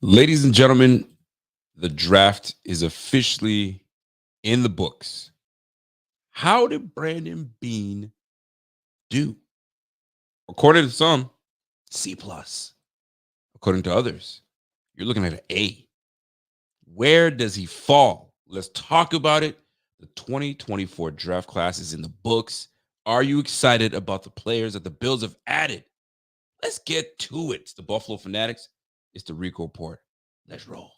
Ladies and gentlemen, the draft is officially in the books. How did Brandon Beane do? According to some, C plus. According to others, you're looking at an A. Where does he fall? Let's talk about it. The 2024 draft class is in the books. Are you excited about the players that the Bills have added? Let's get to it. It's the Buffalo Fanatics. It's the Rico Report. Let's roll.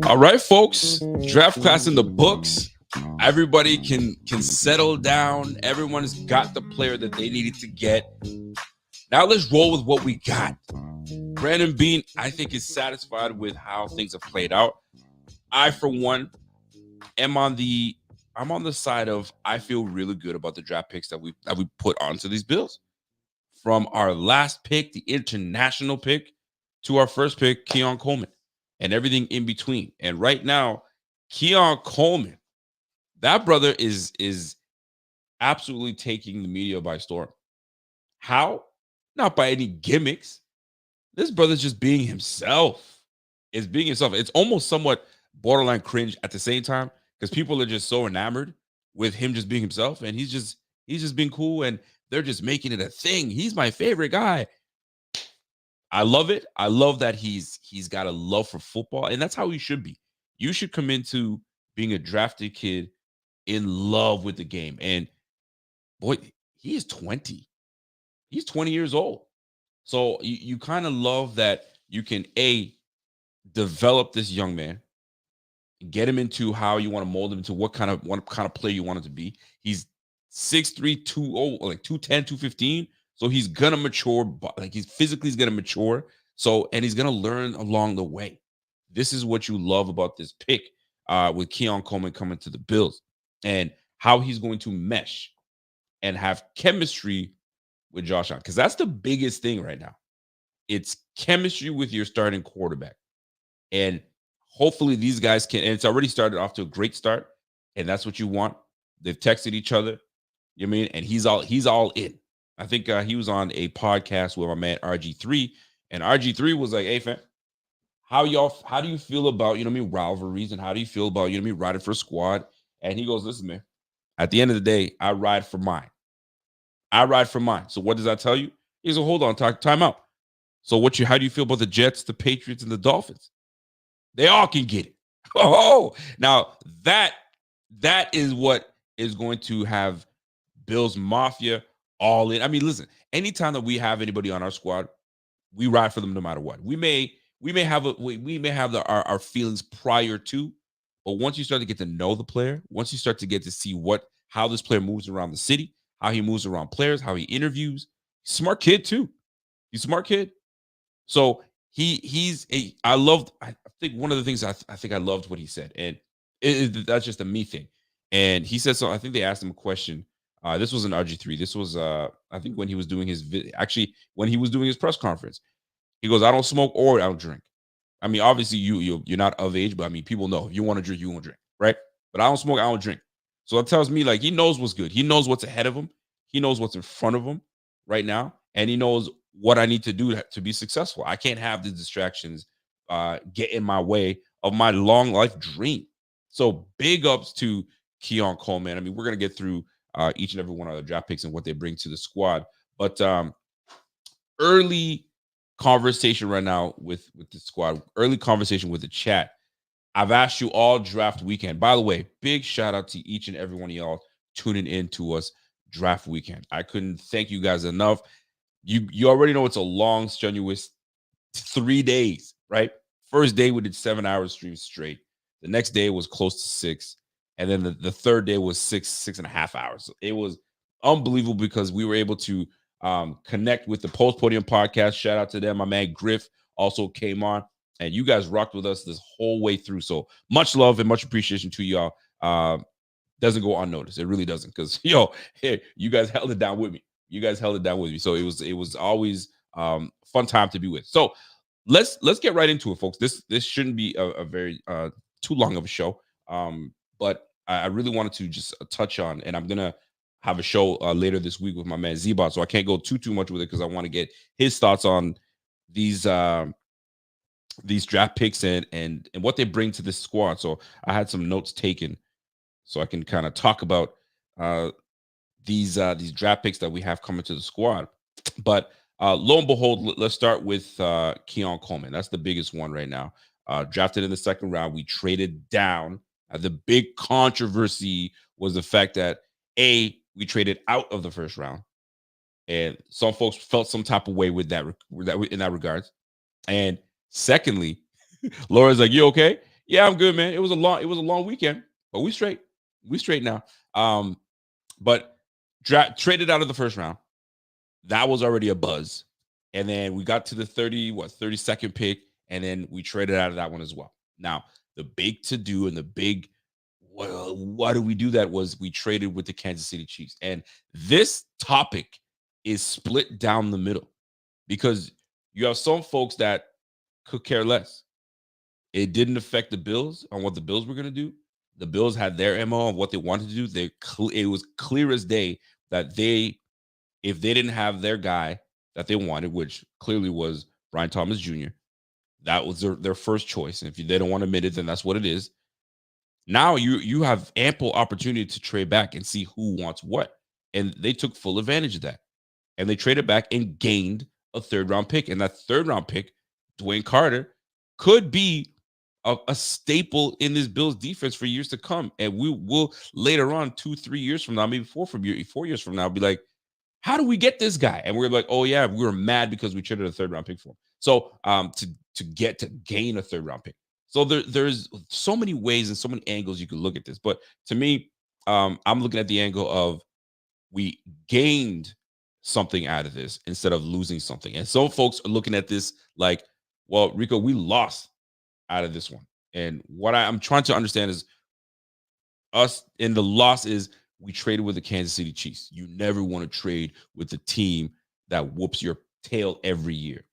All right, folks. Draft class in the books. Everybody can settle down. Everyone's got the player that they needed to get. Now let's roll with what we got. Brandon Beane, I think, is satisfied with how things have played out. I, for one, I'm on the side of I feel really good about the draft picks that we put onto these Bills. From our last pick, the international pick, to our first pick, Keon Coleman, and everything in between. And right now, Keon Coleman, that brother is absolutely taking the media by storm. How? Not by any gimmicks. This brother's just being himself. It's being himself. It's almost somewhat borderline cringe at the same time because people are just so enamored with him just being himself, and he's just being cool, and they're just making it a thing. He's my favorite guy. I love it. I love that he's got a love for football, and that's how he should be. You should come into being a drafted kid in love with the game. And boy, he is 20. He's 20 years old. So you kind of love that you can develop this young man, get him into how you want to mold him into what kind of player you want him to be. He's 6'3", 200, like 210, 215. So he's gonna mature, like he's gonna mature. So, and he's gonna learn along the way. This is what you love about this pick with Keon Coleman coming to the Bills, and how he's going to mesh and have chemistry with Josh Allen. Because that's the biggest thing right now. It's chemistry with your starting quarterback. And hopefully these guys can, and it's already started off to a great start. And that's what you want. They've texted each other. You know what I mean? And he's all in. I think he was on a podcast with my man RG3, and RG3 was like, "Hey, fam, how do you feel about, you know what I mean, rivalries, and how do you feel about, you know what I mean, riding for a squad?" And he goes, "Listen, man, at the end of the day, I ride for mine. I ride for mine. So what does that tell you?" He goes, "Hold on, time out. So how do you feel about the Jets, the Patriots, and the Dolphins? They all can get it." Oh, now that is what is going to have Bills Mafia all in. I mean, listen, anytime that we have anybody on our squad, we ride for them no matter what. We may have our feelings prior to, but once you start to get to know the player, once you start to get to see how this player moves around the city, how he moves around players, how he interviews, smart kid too. He's a smart kid. So I think one of the things I think I loved what he said, and that's just a me thing. And he said so. I think they asked him a question. This was an RG3. This was I think when he was doing when he was doing his press conference. He goes, "I don't smoke or I don't drink." I mean, obviously you're not of age, but I mean, people know if you want to drink, you want to drink, right? But I don't smoke, I don't drink. So it tells me like he knows what's good. He knows what's ahead of him. He knows what's in front of him right now, and he knows what I need to do to be successful. I can't have the distractions get in my way of my long life dream. So big ups to Keon Coleman. I mean, we're gonna get through each and every one of the draft picks and what they bring to the squad. But early conversation right now with the squad, early conversation with the chat. I've asked you all draft weekend. By the way, big shout out to each and every one of y'all tuning in to us draft weekend. I couldn't thank you guys enough. You already know it's a long, strenuous 3 days, right? First day we did 7 hours stream straight. The next day was close to 6. And then the third day was 6.5 hours. So it was unbelievable because we were able to connect with the Post Podium podcast. Shout out to them. My man Griff also came on, and you guys rocked with us this whole way through. So much love and much appreciation to y'all doesn't go unnoticed. It really doesn't, because hey, you guys held it down with me. You guys held it down with me. So it was always fun time to be with. So let's get right into it, folks. This shouldn't be a very too long of a show. But I really wanted to just touch on, and I'm gonna have a show later this week with my man Zbot, so I can't go too much with it because I want to get his thoughts on these draft picks and what they bring to this squad. So I had some notes taken so I can kind of talk about these draft picks that we have coming to the squad. But lo and behold, let's start with Keon Coleman. That's the biggest one right now. Drafted in the second round, we traded down. The big controversy was the fact that we traded out of the first round, and some folks felt some type of way with that in that regards. And secondly, Laura's like, "You okay?" "Yeah, I'm good, man. It was a long weekend, but we straight. We straight now." But traded out of the first round. That was already a buzz. And then we got to the 32nd pick, and then we traded out of that one as well. Now, the big to do and the big, well, why do we do that, was we traded with the Kansas City Chiefs. And this topic is split down the middle, because you have some folks that could care less. It didn't affect the Bills on what the Bills were going to do. The Bills had their MO on what they wanted to do. It was clear as day that if they didn't have their guy that they wanted, which clearly was Brian Thomas Jr., that was their first choice. And if they don't want to admit it, then that's what it is. Now you have ample opportunity to trade back and see who wants what. And they took full advantage of that. And they traded back and gained a third-round pick. And that third-round pick, Dwayne Carter, could be a staple in this Bills defense for years to come. And we will later on, 2-3 years from now, maybe 4 years from now, be like, how do we get this guy? And we're like, oh yeah, we were mad because we traded a third-round pick for him. So to gain a third-round pick. So there's so many ways and so many angles you could look at this. But to me, I'm looking at the angle of we gained something out of this instead of losing something. And some folks are looking at this like, well, Rico, we lost out of this one. And what I'm trying to understand is us, and the loss is we traded with the Kansas City Chiefs. You never want to trade with the team that whoops your tail every year.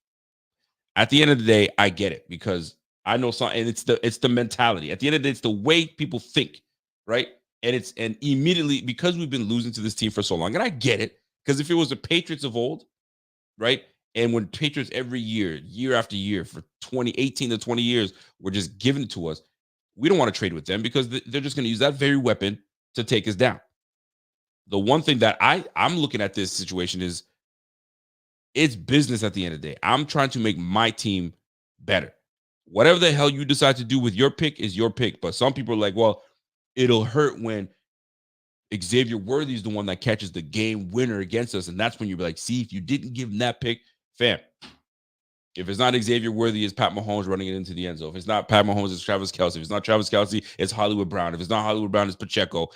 At the end of the day, I get it, because I know some, and it's the mentality. At the end of the day, it's the way people think, right? And immediately, because we've been losing to this team for so long, and I get it, because if it was the Patriots of old, right? And when Patriots every year after year, for 18 to 20 years, were just given to us, we don't want to trade with them, because they're just going to use that very weapon to take us down. The one thing that I'm looking at this situation is, it's business at the end of the day. I'm trying to make my team better. Whatever the hell you decide to do with your pick is your pick. But some people are like, well, it'll hurt when Xavier Worthy is the one that catches the game winner against us. And that's when you're like, see, if you didn't give him that pick, fam, if it's not Xavier Worthy, it's Pat Mahomes running it into the end zone. If it's not Pat Mahomes, it's Travis Kelce. If it's not Travis Kelce, it's Hollywood Brown. If it's not Hollywood Brown, it's Pacheco.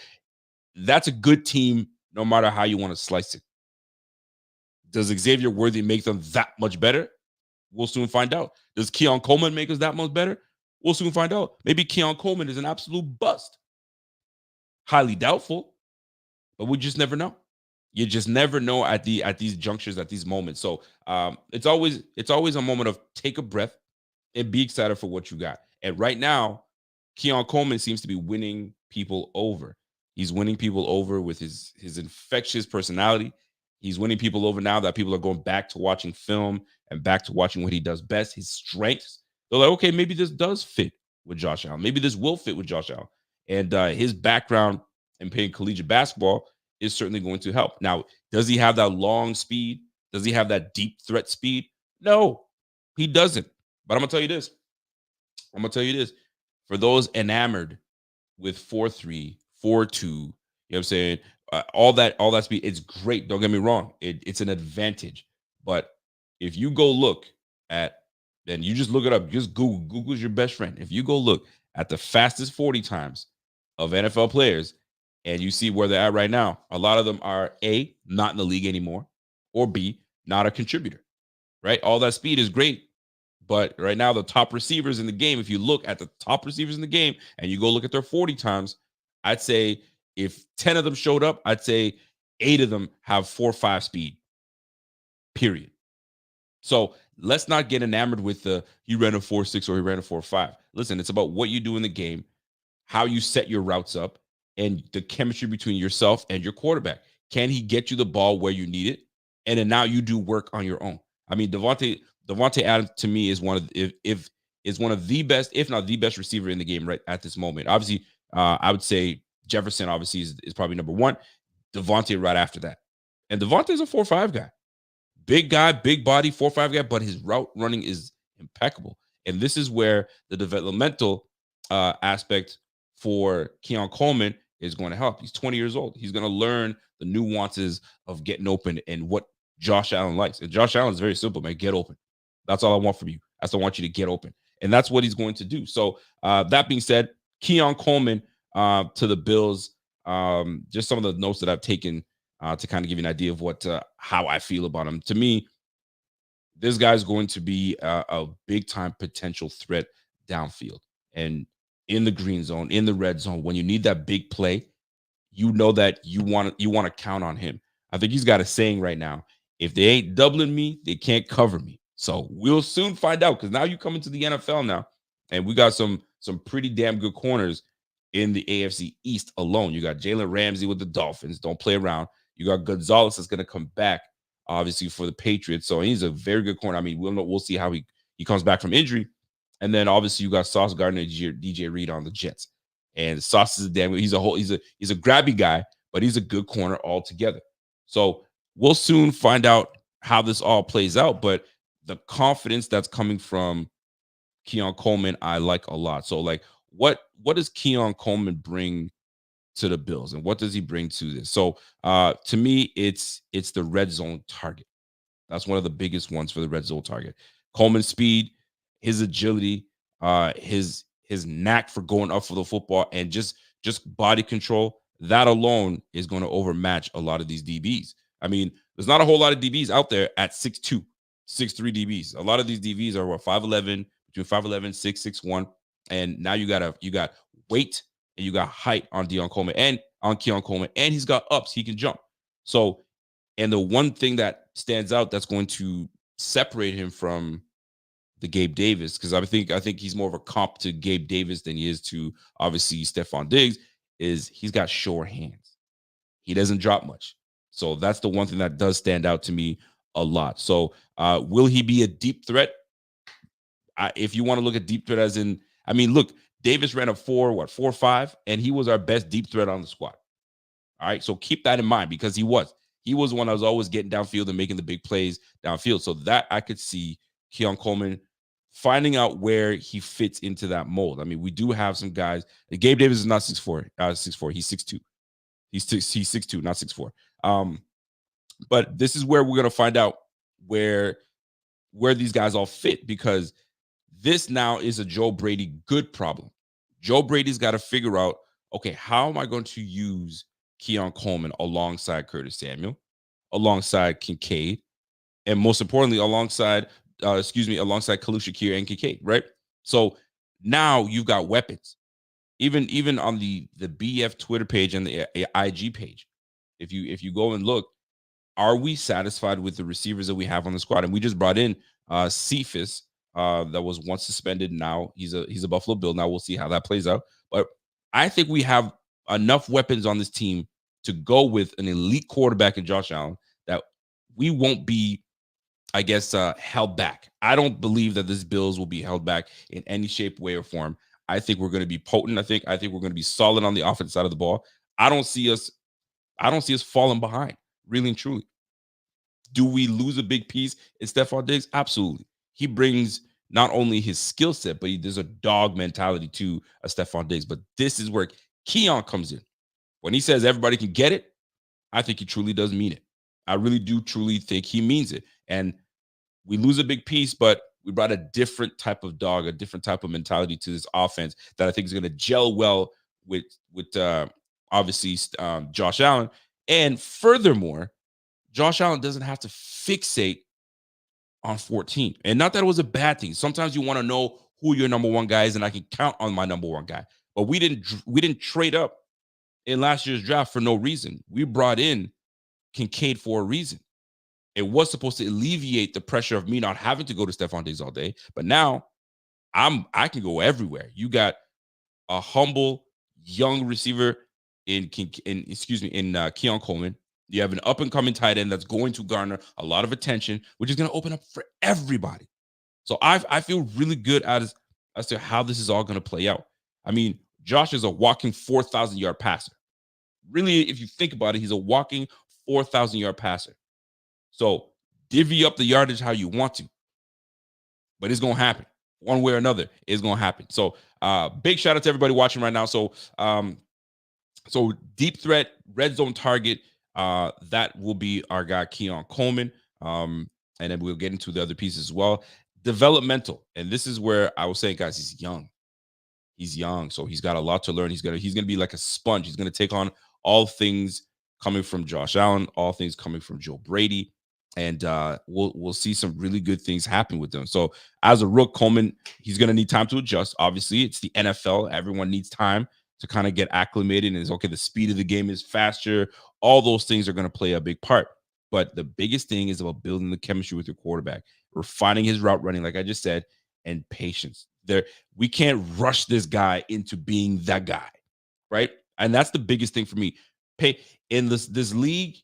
That's a good team, no matter how you want to slice it. Does Xavier Worthy make them that much better? We'll soon find out. Does Keon Coleman make us that much better? We'll soon find out. Maybe Keon Coleman is an absolute bust. Highly doubtful, but we just never know. You just never know at these junctures, at these moments. So it's always a moment of take a breath and be excited for what you got. And right now, Keon Coleman seems to be winning people over. He's winning people over with his infectious personality. He's winning people over now that people are going back to watching film and back to watching what he does best, his strengths. They're like, okay, maybe this does fit with Josh Allen. Maybe this will fit with Josh Allen. And his background in playing collegiate basketball is certainly going to help. Now, does he have that long speed? Does he have that deep threat speed? No, he doesn't. But I'm going to tell you this. For those enamored with 4-3, 4-2, you know what I'm saying? All that speed, it's great. Don't get me wrong. It's an advantage. But if you go look at, then you just look it up. Just Google's your best friend. If you go look at the fastest 40 times of NFL players, and you see where they're at right now, a lot of them are A, not in the league anymore, or B, not a contributor, right? All that speed is great. But right now, the top receivers in the game, if you look at the top receivers in the game and you go look at their 40 times, I'd say if 10 of them showed up, I'd say 8 of them have 4.5 speed, period. So let's not get enamored with the he ran a 4.6 or he ran a 4.5. Listen, it's about what you do in the game, how you set your routes up, and the chemistry between yourself and your quarterback. Can he get you the ball where you need it? And then now you do work on your own. I mean, Devontae Adams to me is one of if is one of the best, if not the best receiver in the game right at this moment. Obviously, I would say Jefferson obviously is probably number one. Devontae right after that. And Devontae's a 4.5 guy. Big guy, big body, 4.5 guy, but his route running is impeccable. And this is where the developmental aspect for Keon Coleman is going to help. He's 20 years old. He's going to learn the nuances of getting open and what Josh Allen likes. And Josh Allen is very simple, man. Get open. That's all I want from you. I still want you to get open. And that's what he's going to do. So that being said, Keon Coleman to the Bills. Just some of the notes that I've taken to kind of give you an idea of what how I feel about him. To me, this guy's going to be a big time potential threat downfield and in the green zone, in the red zone. When you need that big play, you know that you want to count on him. I think he's got a saying right now: if they ain't doubling me, they can't cover me. So we'll soon find out, because now you come into the NFL now, and we got some pretty damn good corners in the AFC East alone. You got Jalen Ramsey with the Dolphins. Don't play around. You got Gonzalez that's going to come back, obviously, for the Patriots. So he's a very good corner. I mean, we'll see how he comes back from injury. And then obviously you got Sauce Gardner and DJ Reed on the Jets. And Sauce is a damn he's a grabby guy, but he's a good corner altogether. So we'll soon find out how this all plays out. But the confidence that's coming from Keon Coleman, I like a lot. So like what does Keon Coleman bring to the Bills, and what does he bring to this? So to me, it's the red zone target. That's one of the biggest ones for the red zone target. Coleman's speed, his agility, his knack for going up for the football, and just body control. That alone is going to overmatch a lot of these DBs. I mean, there's not a whole lot of DBs out there at 6'2", 6'3" DBs. A lot of these DBs are what 5'11", between 5'11", 6'1", and now you got weight and you got height on Keon Coleman, and he's got ups. He can jump. So, and the one thing that stands out that's going to separate him from the Gabe Davis, because I think he's more of a comp to Gabe Davis than he is to obviously Stephon Diggs, is he's got sure hands. He doesn't drop much. So that's the one thing that does stand out to me a lot. So will he be a deep threat? If you want to look at deep threat as in, I mean, look, Davis ran a 4.5, and he was our best deep threat on the squad. All right, so keep that in mind, because he was one that was always getting downfield and making the big plays downfield. So that I could see Keon Coleman finding out where he fits into that mold. I mean, we do have some guys. Gabe Davis is not 6'4", 6'4". He's 6'2". He's 6'2", not 6'4". But this is where we're gonna find out where these guys all fit, because this now is a Joe Brady good problem. Joe Brady's got to figure out, okay, how am I going to use Keon Coleman alongside Curtis Samuel, alongside Kincaid, and most importantly, alongside Khalil Shakir and Kincaid, right? So now you've got weapons. Even on the BF Twitter page and the IG page, if you go and look, are we satisfied with the receivers that we have on the squad? And we just brought in Cephas, that was once suspended. Now he's a Buffalo Bill. Now we'll see how that plays out. But I think we have enough weapons on this team to go with an elite quarterback in Josh Allen that we won't be, I guess, held back. I don't believe that this Bills will be held back in any shape, way, or form. I think we're going to be potent. I think we're going to be solid on the offensive side of the ball. I don't see us falling behind, really and truly. Do we lose a big piece in Stephon Diggs? Absolutely. He brings not only his skill set, but there's a dog mentality to a Stephon Diggs. But this is where Keon comes in. When he says everybody can get it, I think he truly does mean it. I really do truly think he means it. And we lose a big piece, but we brought a different type of dog, a different type of mentality to this offense that I think is going to gel well with obviously Josh Allen. And furthermore, Josh Allen doesn't have to fixate on 14. And not that it was a bad thing. Sometimes you want to know who your number one guy is, and I can count on my number one guy. But we didn't trade up in last year's draft for no reason. We brought in Kincaid for a reason. It was supposed to alleviate the pressure of me not having to go to Stephon Diggs all day. But now I can go everywhere. You got a humble young receiver in Keon Coleman. You have an up and coming tight end that's going to garner a lot of attention, which is going to open up for everybody. So I feel really good as to how this is all going to play out. I mean, Josh is a walking 4,000-yard passer. Really, if you think about it, he's a walking 4,000-yard passer. So divvy up the yardage how you want to, but it's going to happen one way or another. It's going to happen. So big shout out to everybody watching right now. So deep threat, red zone target, that will be our guy Keon Coleman. And then we'll get into the other pieces as well. Developmental, and this is where I was saying, guys, he's young. He's young, so he's got a lot to learn. He's gonna be like a sponge. He's gonna take on all things coming from Josh Allen, all things coming from Joe Brady, and we'll see some really good things happen with them. So as a rook, Coleman, he's gonna need time to adjust. Obviously, it's the NFL. Everyone needs time to kind of get acclimated. And it's okay. The speed of the game is faster. All those things are gonna play a big part. But the biggest thing is about building the chemistry with your quarterback, refining his route running, like I just said, and patience. We can't rush this guy into being that guy, right? And that's the biggest thing for me. In this league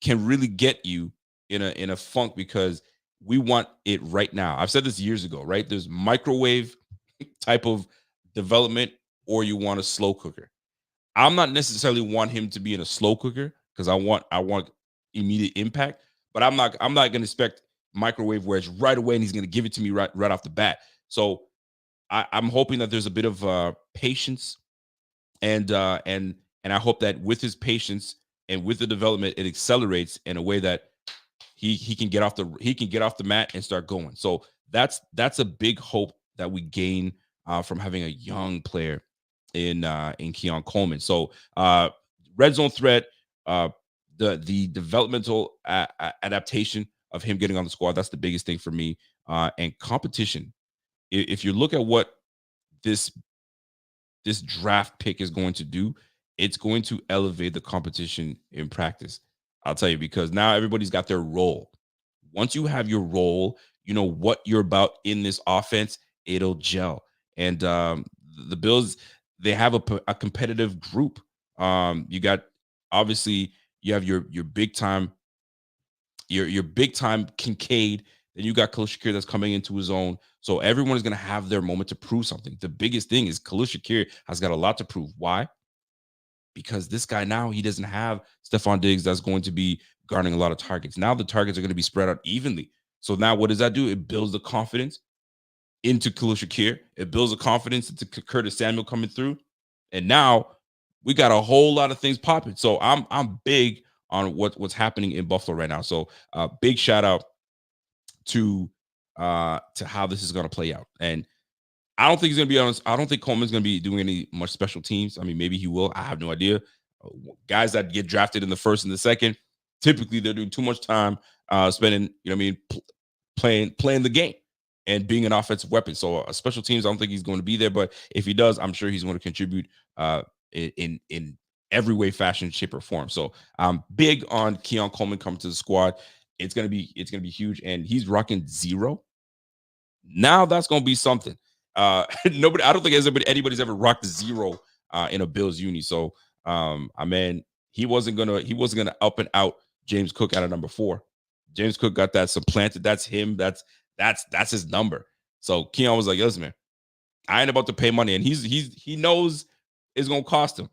can really get you in a funk because we want it right now. I've said this years ago, right? There's microwave type of development, or you want a slow cooker. I'm not necessarily want him to be in a slow cooker because I want immediate impact, but I'm not going to expect microwave where it's right away and he's going to give it to me right off the bat. So I'm hoping that there's a bit of patience, and I hope that with his patience and with the development, it accelerates in a way that he can get off the mat and start going. So that's a big hope that we gain from having a young player in Keon Coleman. So red zone threat, the developmental adaptation of him getting on the squad, that's the biggest thing for me. And competition. If you look at what this draft pick is going to do, it's going to elevate the competition in practice. I'll tell you, because now everybody's got their role. Once you have your role, you know what you're about in this offense, it'll gel. And the Bills, they have a competitive group. You got, obviously, you have your big time, your big time Kincaid. Then you got Khalil Shakir that's coming into his own. So everyone is going to have their moment to prove something. The biggest thing is Khalil Shakir has got a lot to prove. Why? Because this guy now, he doesn't have Stephon Diggs that's going to be garnering a lot of targets. Now the targets are going to be spread out evenly. So now what does that do? It builds the confidence into Khalil Shakir. It builds the confidence into Curtis Samuel coming through. And now we got a whole lot of things popping. So I'm big on what's happening in Buffalo right now. So big shout out to how this is going to play out. And I don't think he's going to be honest. I don't think Coleman's going to be doing any much special teams. I mean, maybe he will. I have no idea. Guys that get drafted in the first and the second, typically they're doing too much time spending, playing the game and being an offensive weapon. So special teams, I don't think he's going to be there. But if he does, I'm sure he's going to contribute in every way, fashion, shape, or form. So I'm big on Keon Coleman coming to the squad. It's gonna be huge, and he's rocking 0. Now that's gonna be something. Nobody, I don't think anybody's ever rocked 0 in a Bills uni. So he wasn't gonna up and out James Cook out of number 4. James Cook got that supplanted. That's him. That's his number. So Keon was like, listen, man, I ain't about to pay money, and he knows it's gonna cost him.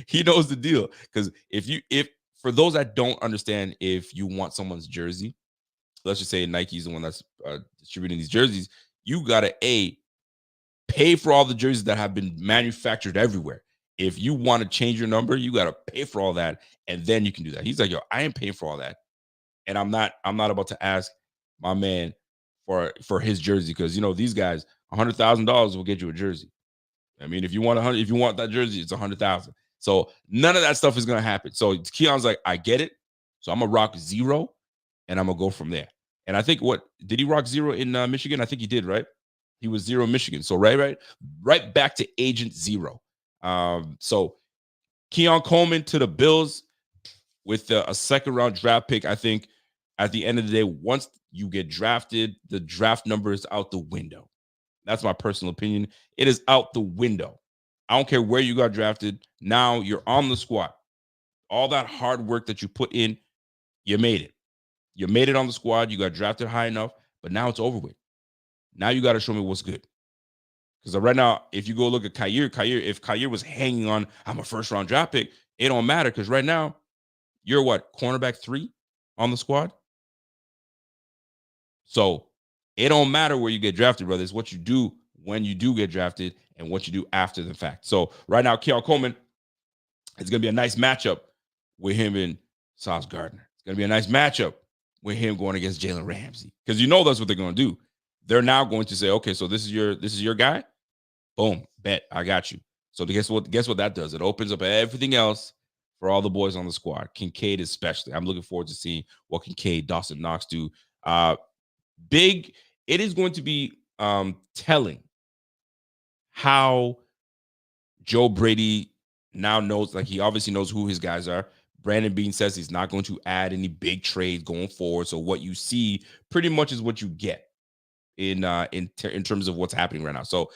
He knows the deal, because if for those that don't understand, if you want someone's jersey, let's just say Nike's the one that's distributing these jerseys, you gotta pay for all the jerseys that have been manufactured everywhere. If you want to change your number, you gotta pay for all that, and then you can do that. He's like, yo, I ain't paying for all that, and I'm not about to ask my man for his jersey, because these guys, $100,000 will get you a jersey. I mean, if you want that jersey, it's 100,000. So none of that stuff is gonna happen. So Keon's like, I get it. So I'm gonna rock 0, and I'm gonna go from there. And I think did he rock 0 in Michigan? I think he did, right? He was 0 in Michigan. So right back to Agent 0. So Keon Coleman to the Bills with a second round draft pick. I think at the end of the day, once you get drafted, the draft number is out the window. That's my personal opinion. It is out the window. I don't care where you got drafted. Now you're on the squad. All that hard work that you put in, you made it. You made it on the squad. You got drafted high enough, but now it's over with. Now you got to show me what's good. Because right now, if you go look at if Kyer was hanging on, I'm a first round draft pick, it don't matter because right now, you're what, cornerback 3 on the squad? So it don't matter where you get drafted, brother. It's what you do when you do get drafted and what you do after the fact. So right now, Keon Coleman, it's going to be a nice matchup with him and Sauce Gardner. It's going to be a nice matchup with him going against Jalen Ramsey. Because you know that's what they're going to do. They're now going to say, okay, so this is your guy. Boom, bet, I got you. So guess what that does? It opens up everything else for all the boys on the squad. Kincaid especially. I'm looking forward to seeing what Kincaid, Dawson Knox do. It is going to be telling how Joe Brady now knows, like he obviously knows who his guys are. Brandon Beane says he's not going to add any big trades going forward. So what you see pretty much is what you get in terms of what's happening right now. So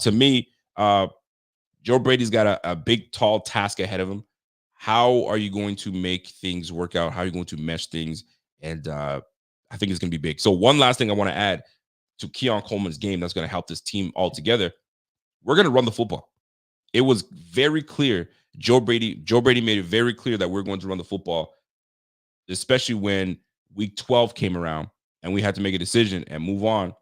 to me, Joe Brady's got a big, tall task ahead of him. How are you going to make things work out? How are you going to mesh things? And I think it's going to be big. So one last thing I want to add to Keon Coleman's game that's going to help this team all together. We're going to run the football. It was very clear. Joe Brady made it very clear that we're going to run the football, especially when week 12 came around and we had to make a decision and move on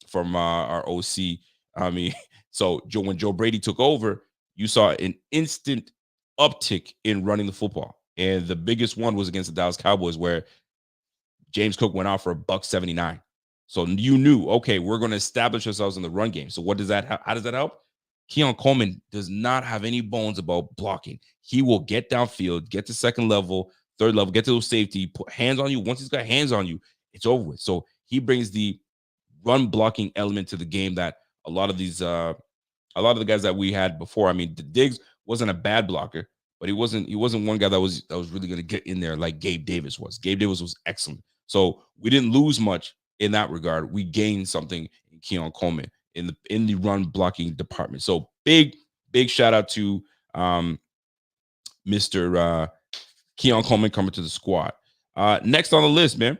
from our OC. I mean, so when Joe Brady took over, you saw an instant uptick in running the football. And the biggest one was against the Dallas Cowboys, where James Cook went out for $179. So you knew, okay, we're going to establish ourselves in the run game. So what does that how does that help? Keon Coleman does not have any bones about blocking. He will get downfield, get to second level, third level, get to safety, put hands on you. Once he's got hands on you, it's over with. So he brings the run blocking element to the game that a lot of the guys that we had before. I mean, Diggs wasn't a bad blocker, but he wasn't one guy that was really going to get in there like Gabe Davis was. Gabe Davis was excellent. So we didn't lose much in that regard. We gained something in Keon Coleman in the run blocking department. So big shout out to Mr. Keon Coleman coming to the squad. Next on the list, man.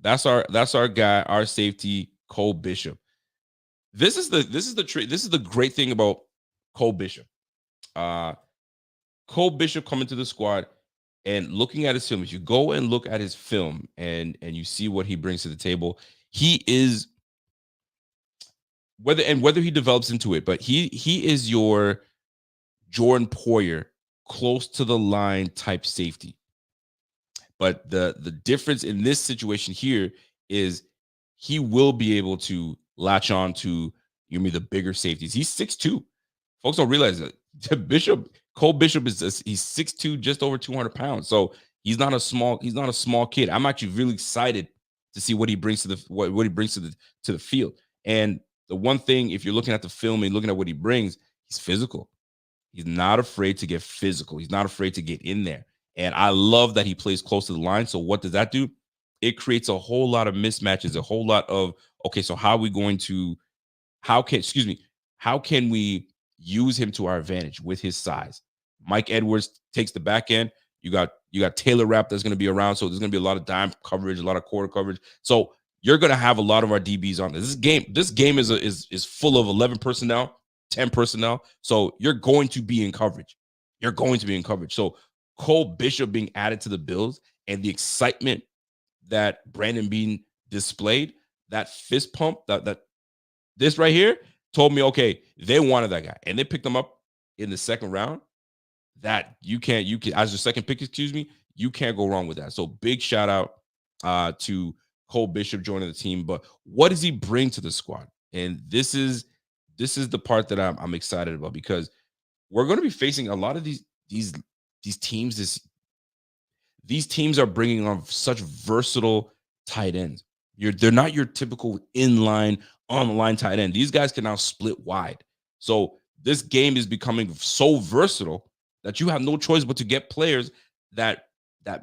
That's our guy, our safety, Cole Bishop. This is the great thing about Cole Bishop. Cole Bishop coming to the squad and looking at his film. If you go and look at his film and you see what he brings to the table, he is whether he develops into it, but he is your Jordan Poyer, close to the line type safety. But the difference in this situation here is he will be able to latch on to the bigger safeties. He's 6'2". Folks don't realize that Cole Bishop he's 6'2", just over 200 pounds. So he's not a small kid. I'm actually really excited to see what he brings to what he brings to the field. And the one thing, if you're looking at the film and looking at what he brings, he's physical. He's not afraid to get physical. He's not afraid to get in there. And I love that he plays close to the line. So what does that do? It creates a whole lot of mismatches, a whole lot of, okay, so how can we use him to our advantage with his size? Mike Edwards takes the back end. You got Taylor Rapp that's going to be around. So there's going to be a lot of dime coverage, a lot of quarter coverage. So you're going to have a lot of our DBs on this game. This game is full of 11 personnel, 10 personnel. So you're going to be in coverage. So Cole Bishop being added to the Bills and the excitement that Brandon Beane displayed, that fist pump, that this right here told me, okay, they wanted that guy and they picked him up in the second round. That you can as your second pick, you can't go wrong with that. So big shout out to Cole Bishop joining the team. But what does he bring to the squad? And this is the part that I'm excited about, because we're going to be facing a lot of these teams. These teams are bringing on such versatile tight ends. They're not your typical inline on the line tight end. These guys can now split wide. So this game is becoming so versatile that you have no choice but to get players that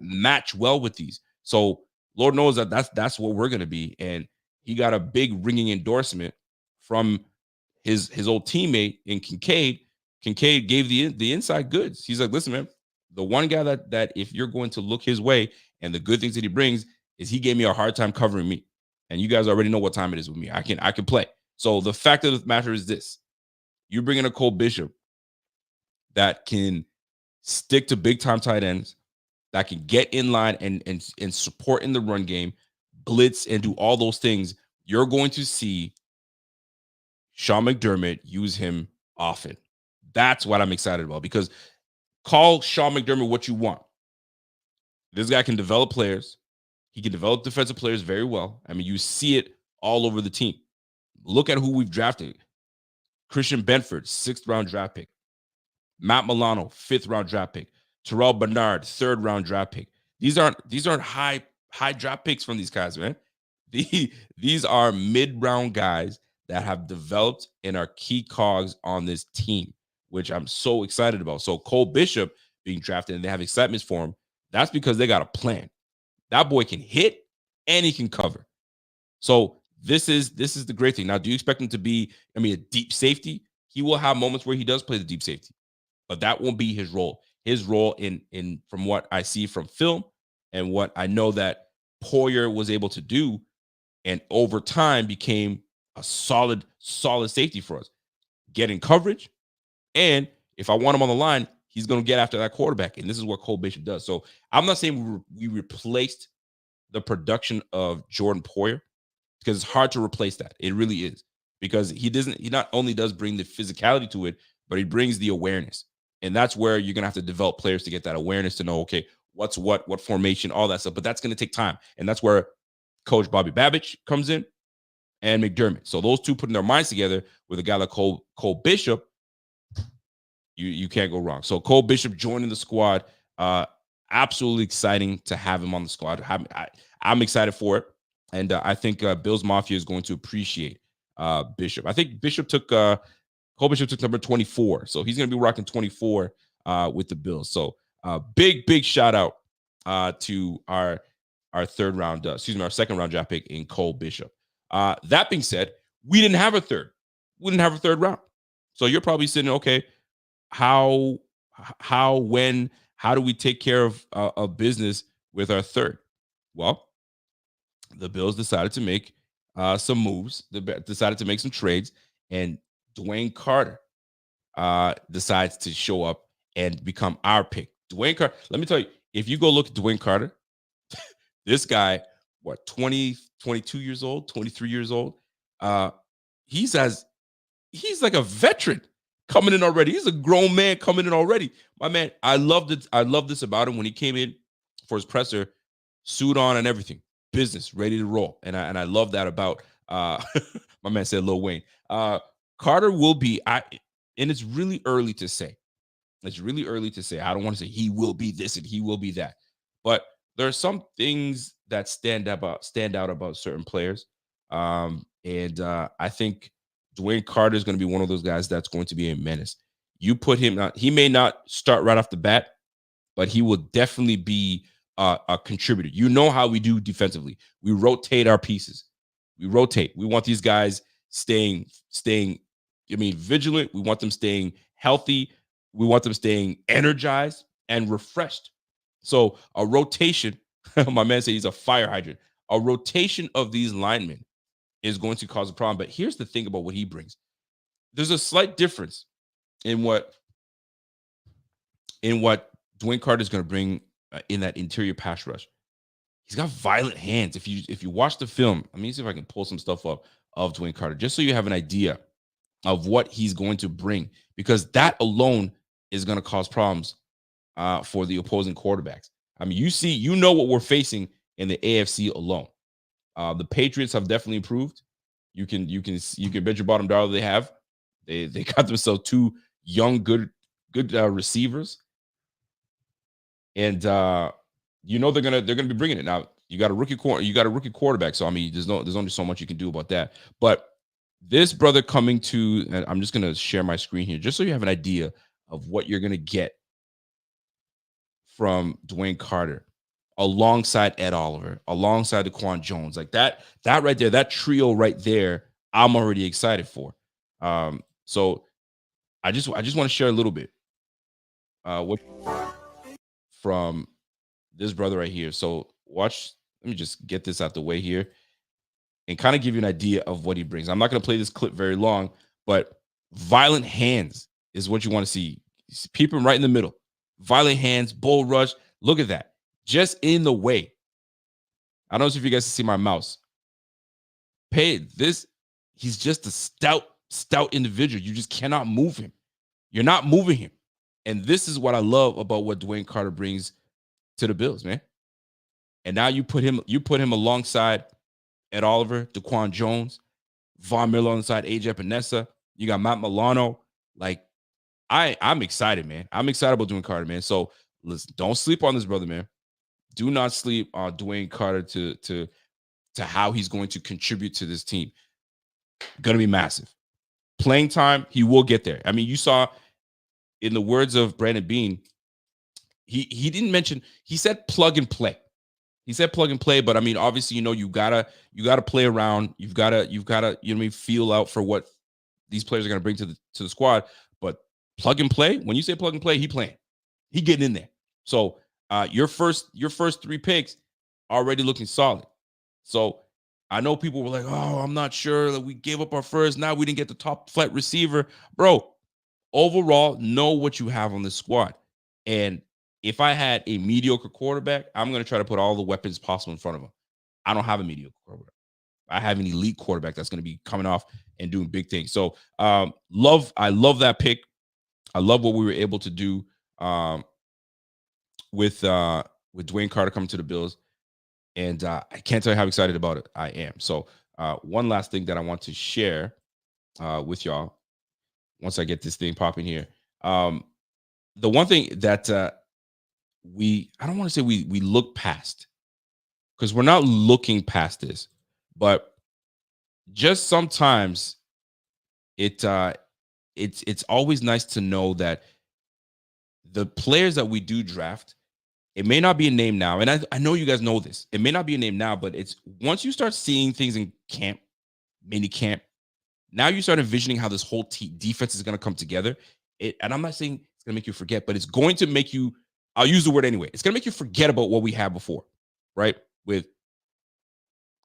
match well with these. So Lord knows that that's what we're going to be. And he got a big ringing endorsement from his old teammate in Kincaid. Kincaid gave the inside goods. He's like, listen, man, the one guy that if you're going to look his way and the good things that he brings is he gave me a hard time covering me. And you guys already know what time it is with me. I can play. So the fact of the matter is this: you bring in a Cole Bishop that can stick to big time tight ends, that can get in line and support in the run game, blitz, and do all those things. You're going to see Sean McDermott use him often. That's what I'm excited about, because call Sean McDermott what you want. This guy can develop players. He can develop defensive players very well. I mean, you see it all over the team. Look at who we've drafted. Christian Benford, 6th round draft pick. Matt Milano, 5th round draft pick. Terrell Bernard, 3rd round draft pick. These aren't high draft picks from these guys, man. These are mid-round guys that have developed and are key cogs on this team, which I'm so excited about. So Cole Bishop being drafted and they have excitement for him, that's because they got a plan. That boy can hit and he can cover. So this is the great thing. Now, do you expect him to be, a deep safety? He will have moments where he does play the deep safety, but that won't be his role. His role in from what I see from film and what I know that Poyer was able to do, and over time became a solid safety for us, getting coverage. And if I want him on the line, he's going to get after that quarterback. And this is what Cole Bishop does. So I'm not saying we replaced the production of Jordan Poyer, because it's hard to replace that. It really is, because he not only does bring the physicality to it, but he brings the awareness. And that's where you're going to have to develop players to get that awareness, to know, okay, what's what formation, all that stuff. But that's going to take time. And that's where Coach Bobby Babich comes in, and McDermott. So those two putting their minds together with a guy like Cole Bishop, you can't go wrong. So Cole Bishop joining the squad, absolutely exciting to have him on the squad. I'm excited for it. And I think Bills Mafia is going to appreciate Bishop. I think Cole Bishop took number 24. So he's going to be rocking 24 with the Bills. So big shout out to our second round draft pick in Cole Bishop. That being said, we didn't have a third. We didn't have a third round. So you're probably sitting, okay, how do we take care of business with our third? Well, the Bills decided to make some moves. They decided to make some trades, and Dwayne Carter decides to show up and become our pick. Dwayne Carter, let me tell you, if you go look at Dwayne Carter, this guy, 22 years old, 23 years old, he's like a veteran coming in already. He's a grown man coming in already. My man, I loved it. I love this about him. When he came in for his presser, suit on and everything, business, ready to roll. And I love that about my man said Lil Wayne. Carter will be, and it's really early to say. It's really early to say. I don't want to say he will be this and he will be that. But there are some things that stand out about certain players. And I think Dwayne Carter is going to be one of those guys that's going to be a menace. You put him out, he may not start right off the bat, but he will definitely be a contributor. You know how we do defensively. We rotate our pieces. We rotate. We want these guys staying, vigilant. We want them staying healthy. We want them staying energized and refreshed. So a rotation, my man said he's a fire hydrant. A rotation of these linemen is going to cause a problem. But here's the thing about what he brings. There's a slight difference in what Dwayne Carter is going to bring in that interior pass rush. He's got violent hands. If you watch the film, let me see if I can pull some stuff up of Dwayne Carter, just so you have an idea of what he's going to bring, because that alone is going to cause problems for the opposing quarterbacks. I mean, you know what we're facing in the AFC alone. The Patriots have definitely improved. You can bet your bottom dollar they have. They got themselves two young good receivers, and they're gonna be bringing it. Now you got a rookie quarterback, so I mean there's only so much you can do about that. But this brother coming to, and I'm just gonna share my screen here just so you have an idea of what you're gonna get from Dwayne Carter, alongside Ed Oliver, alongside Daquan Jones, like that right there, that trio right there, I'm already excited for. So I just want to share a little bit what from this brother right here. So watch. Let me just get this out the way here and kind of give you an idea of what he brings. I'm not going to play this clip very long, but violent hands is what you want to see. Peep him right in the middle. Violent hands, bull rush. Look at that. Just in the way. I don't know if you guys can see my mouse. Pay this. He's just a stout individual. You just cannot move him. You're not moving him. And this is what I love about what Dwayne Carter brings to the Bills, man. And now you put him alongside Ed Oliver, Daquan Jones, Von Miller alongside AJ Epinesa. You got Matt Milano. Like, I'm excited, man. I'm excited about Dwayne Carter, man. So listen, don't sleep on this brother, man. Do not sleep on Dwayne Carter to how he's going to contribute to this team. Going to be massive. Playing time, he will get there. I mean, you saw in the words of Brandon Beane, he didn't mention, he said plug and play. He said plug and play, but I mean, obviously, you gotta play around. You've gotta, feel out for what these players are gonna bring to the squad. But plug and play, when you say plug and play, he playing. He getting in there. So your first 3 picks already looking solid. So I know people were like, oh, I'm not sure that we gave up our first. Now we didn't get the top flight receiver. Bro, overall, know what you have on this squad. And if I had a mediocre quarterback, I'm going to try to put all the weapons possible in front of him. I don't have a mediocre quarterback. I have an elite quarterback that's going to be coming off and doing big things. So I love that pick. I love what we were able to do with Dwayne Carter coming to the Bills. And I can't tell you how excited about it I am. So one last thing that I want to share with y'all once I get this thing popping here. The one thing that I don't want to say we look past, because we're not looking past this, but just sometimes it's always nice to know that the players that we do draft, it may not be a name now, and I know you guys know this. It may not be a name now, but it's once you start seeing things in camp, mini camp, now you start envisioning how this whole defense is going to come together. And I'm not saying it's going to make you forget, but it's going to make you, I'll use the word anyway, it's going to make you forget about what we had before, right? With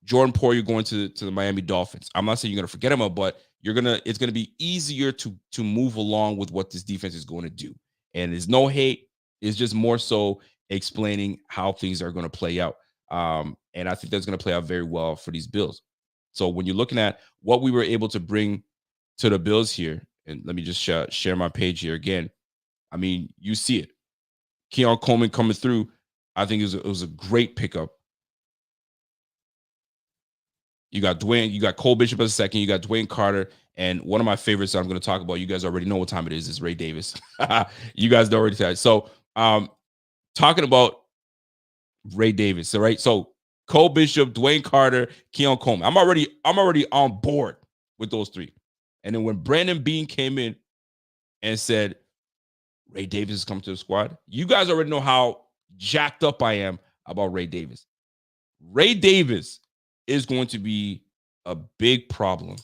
Jordan Poyer going to the Miami Dolphins. I'm not saying you're going to forget him, but it's going to be easier to move along with what this defense is going to do. And there's no hate. It's just more so explaining how things are going to play out. And I think that's going to play out very well for these Bills. So when you're looking at what we were able to bring to the Bills here, and let me just share my page here again. I mean, you see it. Keon Coleman coming through. I think it was a great pickup. You got Cole Bishop as a second. You got Dwayne Carter. And one of my favorites that I'm going to talk about, you guys already know what time it is Ray Davis. You guys know already that. So talking about Ray Davis, all right? So Cole Bishop, Dwayne Carter, Keon Coleman. I'm already on board with those 3. And then when Brandon Beane came in and said, Ray Davis is coming to the squad, you guys already know how jacked up I am about Ray Davis. Ray Davis is going to be a big problem,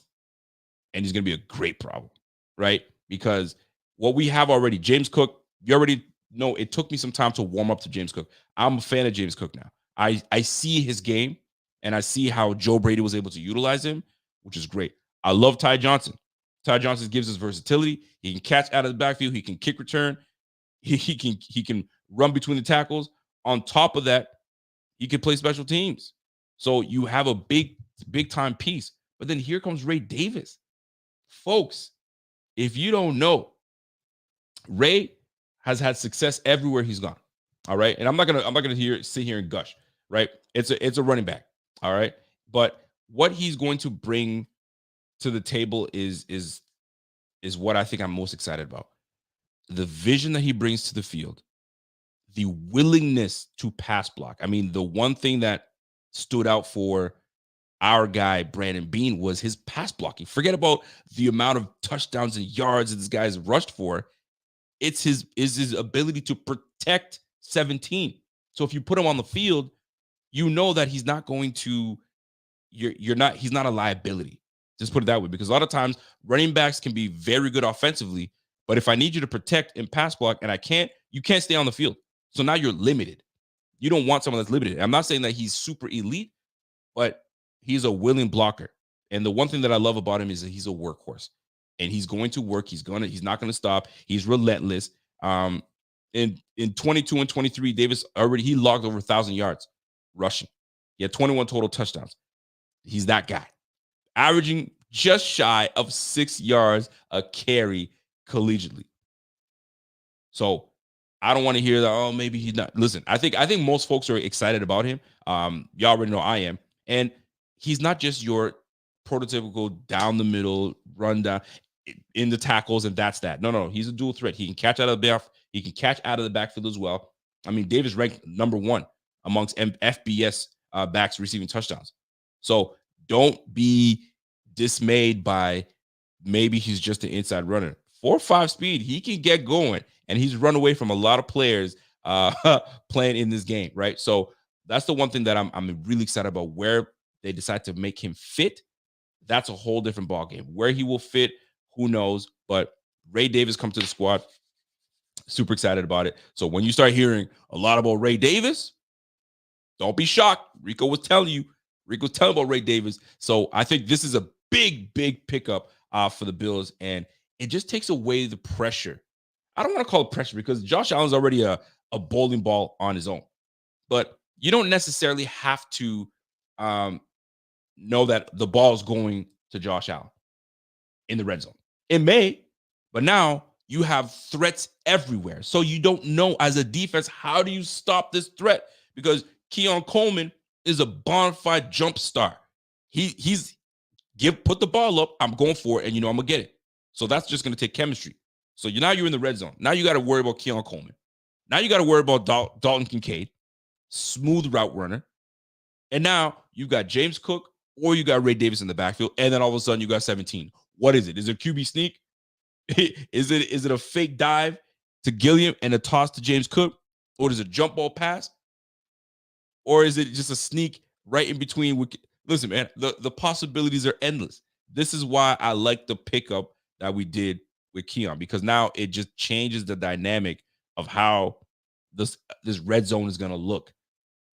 and he's going to be a great problem, right? Because what we have already, James Cook, you already know it took me some time to warm up to James Cook. I'm a fan of James Cook now. I see his game, and I see how Joe Brady was able to utilize him, which is great. I love Ty Johnson. Ty Johnson gives us versatility. He can catch out of the backfield. He can kick return. He can run between the tackles. On top of that, he can play special teams. So you have a big time piece. But then here comes Ray Davis. Folks, if you don't know, Ray has had success everywhere he's gone. All right. And I'm not gonna sit here and gush, right? It's a running back. All right. But what he's going to bring to the table is what I think I'm most excited about. The vision that he brings to the field, the willingness to pass block. I mean, the one thing that stood out for our guy Brandon Beane was his pass blocking. Forget about the amount of touchdowns and yards that this guy's rushed for. It's his ability to protect 17. So if you put him on the field, you know that he's not going to, he's not a liability. Just put it that way, because a lot of times running backs can be very good offensively, but if I need you to protect and pass block and you can't stay on the field. So now you're limited. You don't want someone that's limited. I'm not saying that he's super elite, but he's a willing blocker. And the one thing that I love about him is that he's a workhorse, and he's going to work. He's not going to stop. He's relentless. In 22 and 23, Davis he logged over 1,000 yards rushing. He had 21 total touchdowns. He's that guy, averaging just shy of 6 yards a carry collegiately. So I don't want to hear that, oh, maybe he's not. Listen, I think most folks are excited about him. You already know I am. And he's not just your prototypical down the middle, run down in the tackles, and that's that. No, he's a dual threat. He can catch out of the backfield. He can catch out of the backfield as well. I mean, Davis ranked number 1 amongst FBS backs receiving touchdowns. So don't be dismayed by maybe he's just an inside runner. 4.5 speed, he can get going, and he's run away from a lot of players playing in this game, right? So that's the one thing that I'm really excited about, where they decide to make him fit. That's a whole different ballgame. Where he will fit, who knows? But Ray Davis come to the squad. Super excited about it. So when you start hearing a lot about Ray Davis, don't be shocked. Rico was telling you about Ray Davis. So I think this is a big pickup for the Bills, and it just takes away the pressure. I don't want to call it pressure, because Josh Allen's already a bowling ball on his own. But you don't necessarily have to know that the ball is going to Josh Allen in the red zone. It may, but now you have threats everywhere. So you don't know, as a defense, how do you stop this threat? Because Keon Coleman is a bona fide jump star. Put the ball up, I'm going for it, and I'm gonna get it. So that's just gonna take chemistry. So now you're in the red zone. Now you got to worry about Keon Coleman. Now you got to worry about Dalton Kincaid, smooth route runner. And now you've got James Cook, or you got Ray Davis in the backfield, and then all of a sudden you got 17. What is it? Is it a QB sneak? Is it a fake dive to Gilliam and a toss to James Cook? Or is it a jump ball pass? Or is it just a sneak right in between? Listen, man, the possibilities are endless. This is why I like the pickup that we did with Keon, because now it just changes the dynamic of how this red zone is going to look.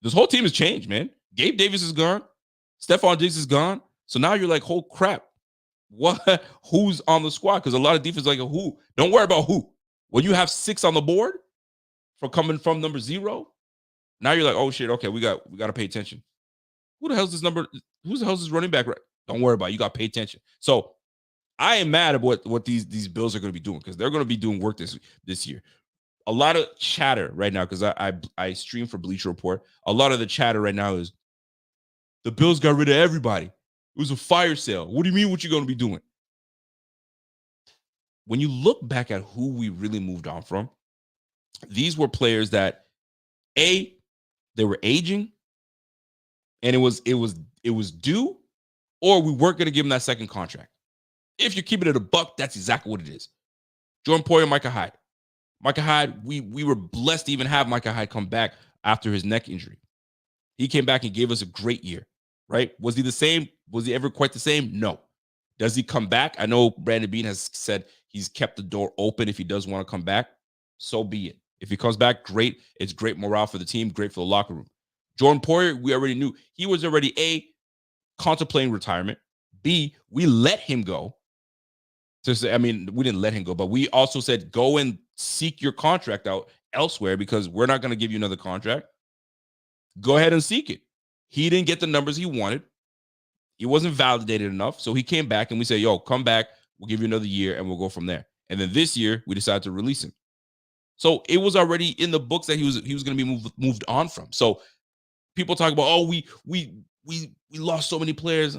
This whole team has changed, man. Gabe Davis is gone. Stephon Diggs is gone. So now you're like, oh, crap. What? Who's on the squad? Because a lot of defense like, who? Don't worry about who. When you have 6 on the board for coming from number 0, now you're like, oh, shit, okay, we got to pay attention. Who the hell's this number? Who the hell's this running back? Right? Don't worry about it. You got to pay attention. So I am mad at what these Bills are going to be doing, because they're going to be doing work this year. A lot of chatter right now, because I stream for Bleacher Report. A lot of the chatter right now is the Bills got rid of everybody. It was a fire sale. What do you mean what you're going to be doing? When you look back at who we really moved on from, these were players that, they were aging, and it was due, or we weren't going to give them that second contract. If you're keeping it a buck, that's exactly what it is. Jordan Poyer, Micah Hyde. Micah Hyde, we were blessed to even have Micah Hyde come back after his neck injury. He came back and gave us a great year, right? Was he the same? Was he ever quite the same? No. Does he come back? I know Brandon Beane has said he's kept the door open if he does want to come back. So be it. If he comes back, great. It's great morale for the team, great for the locker room. Jordan Poyer, we already knew he was already A, contemplating retirement. B, we let him go. We didn't let him go, but we also said, go and seek your contract out elsewhere, because we're not going to give you another contract. Go ahead and seek it. He didn't get the numbers he wanted. He wasn't validated enough. So he came back, and we said, yo, come back. We'll give you another year, and we'll go from there. And then this year, we decided to release him. So it was already in the books that he was going to be moved on from. So people talk about, oh, we lost so many players.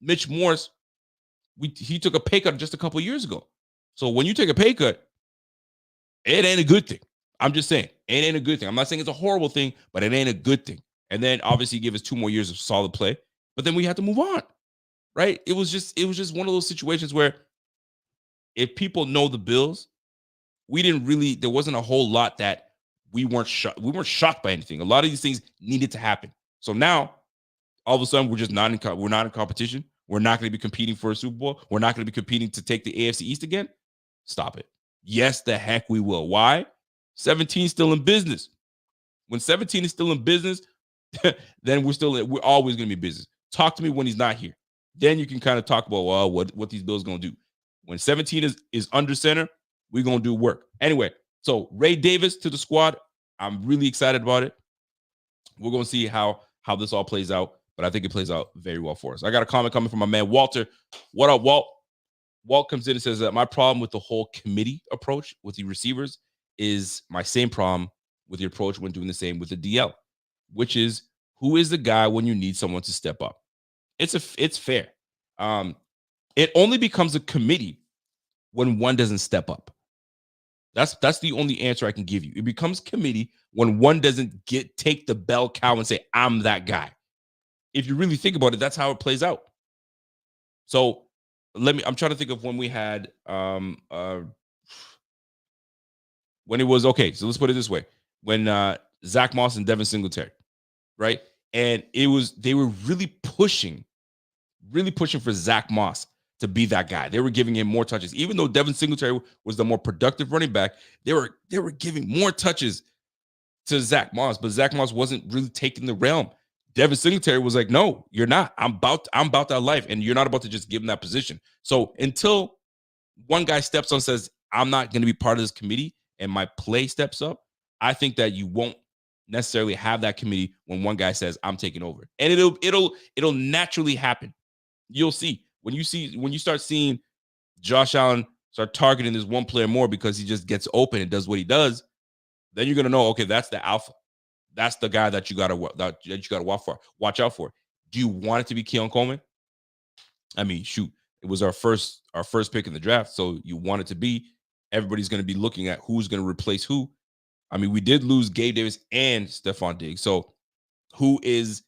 Mitch Morse, he took a pay cut just a couple of years ago. So when you take a pay cut, it ain't a good thing. I'm just saying, it ain't a good thing. I'm not saying it's a horrible thing, but it ain't a good thing. And then obviously give us 2 more years of solid play, but then we had to move on, right? It was just one of those situations where, if people know the Bills, there wasn't a whole lot that we weren't shocked by anything. A lot of these things needed to happen. So now, all of a sudden, we're not in competition. We're not going to be competing for a Super Bowl. We're not going to be competing to take the AFC East again. Stop it. Yes, the heck we will. Why? 17 is still in business. When 17 is still in business, then we're always going to be business. Talk to me when he's not here. Then you can kind of talk about, well, what these Bills going to do. When 17 is under center, we're going to do work. Anyway, so Ray Davis to the squad. I'm really excited about it. We're going to see how this all plays out, but I think it plays out very well for us. I got a comment coming from my man, Walter. What up, Walt? Walt comes in and says that my problem with the whole committee approach with the receivers is my same problem with the approach when doing the same with the DL, which is who is the guy when you need someone to step up. It's fair. It only becomes a committee when one doesn't step up. That's the only answer I can give you. It becomes committee when one doesn't take the bell cow and say, I'm that guy. If you really think about it, that's how it plays out. So I'm trying to think of when we had when it was okay. So let's put it this way. When Zach Moss and Devin Singletary, right? And they were really pushing for Zach Moss to be that guy. They were giving him more touches. Even though Devin Singletary was the more productive running back, they were giving more touches to Zach Moss, but Zach Moss wasn't really taking the realm. Devin Singletary was like, no, you're not. I'm about that life, and you're not about to just give him that position. So until one guy steps on and says, I'm not going to be part of this committee, and my play steps up, I think that you won't necessarily have that committee when one guy says, I'm taking over. And it'll naturally happen. You'll see. When you start seeing Josh Allen start targeting this one player more because he just gets open and does what he does, then you're gonna know, okay, that's the alpha. That's the guy that you gotta watch out for. Do you want it to be Keon Coleman? I mean, shoot, it was our first pick in the draft, so you want it to be. Everybody's gonna be looking at who's gonna replace who. I mean, we did lose Gabe Davis and Stephon Diggs, so who is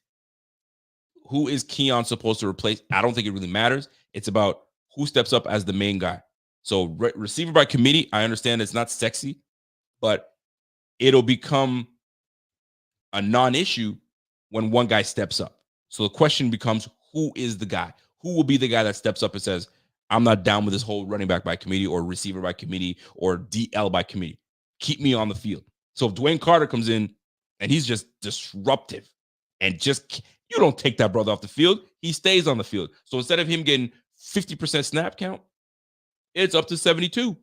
Keon supposed to replace? I don't think it really matters. It's about who steps up as the main guy. So receiver by committee, I understand it's not sexy, but it'll become a non-issue when one guy steps up. So the question becomes, who is the guy? Who will be the guy that steps up and says, I'm not down with this whole running back by committee or receiver by committee or DL by committee. Keep me on the field. So if Dwayne Carter comes in and he's just disruptive and you don't take that brother off the field, he stays on the field. So instead of him getting 50% snap count, it's up to 72.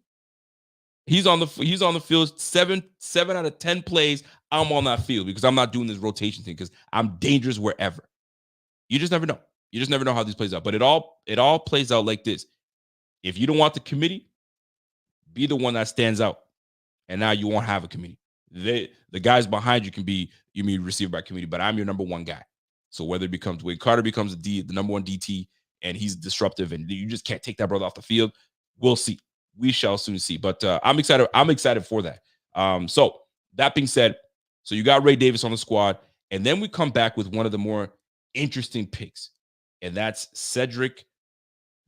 He's on the field 7 out of 10 plays. I'm on that field because I'm not doing this rotation thing because I'm dangerous wherever. You just never know. You just never know how this plays out. But it all plays out like this. If you don't want the committee, be the one that stands out. And now you won't have a committee. The guys behind you can be, you mean receiver by committee, but I'm your number one guy. So whether it becomes Dwayne Carter becomes the number one DT and he's disruptive and you just can't take that brother off the field, we'll see. We shall soon see. But I'm excited. I'm excited for that. So that being said, so you got Ray Davis on the squad, and then we come back with one of the more interesting picks, and that's Cedric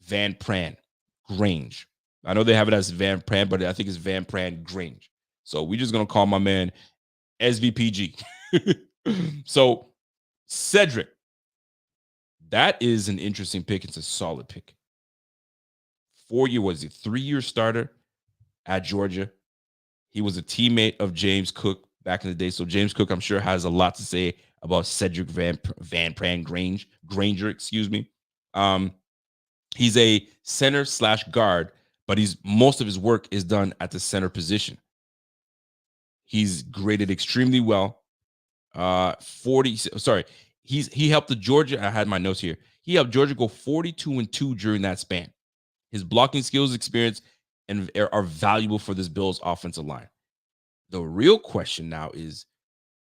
Van Pran Grange. I know they have it as Van Pran, but I think it's Van Pran Grange. So we're just gonna call my man SVPG. So Cedric, that is an interesting pick. It's a solid pick. 3-year starter at Georgia. He was a teammate of James Cook back in the day. So James Cook, I'm sure, has a lot to say about Cedric Van Pran Granger, excuse me. He's a center / guard, but most of his work is done at the center position. He's graded extremely well. He helped the Georgia. I had my notes here. He helped Georgia go 42-2 during that span. His blocking skills, experience, and are valuable for this Bills offensive line. The real question now is,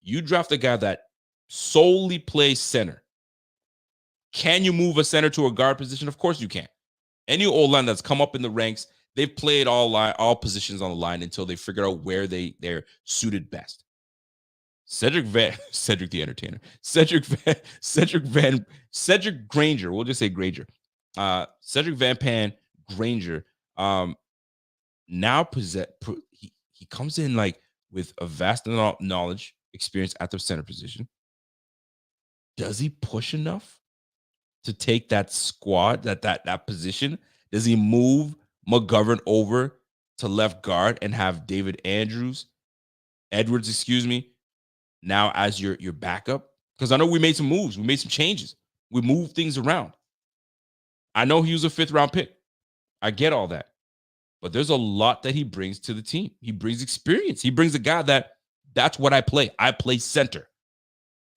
you draft a guy that solely plays center. Can you move a center to a guard position? Of course you can. Any old line that's come up in the ranks, they've played all positions on the line until they figure out where they're suited best. Cedric the Entertainer. Cedric Granger. We'll just say Granger. Cedric Van Pran Granger. Now he comes in like with a vast knowledge, experience at the center position. Does he push enough to take that squad, that position? Does he move McGovern over to left guard and have Edwards, excuse me, now as your backup? Because I know we made some moves, we made some changes, we moved things around. I know he was a 5th round pick. I get all that. But there's a lot that he brings to the team. He brings experience. He brings a guy that's what I play. I play center.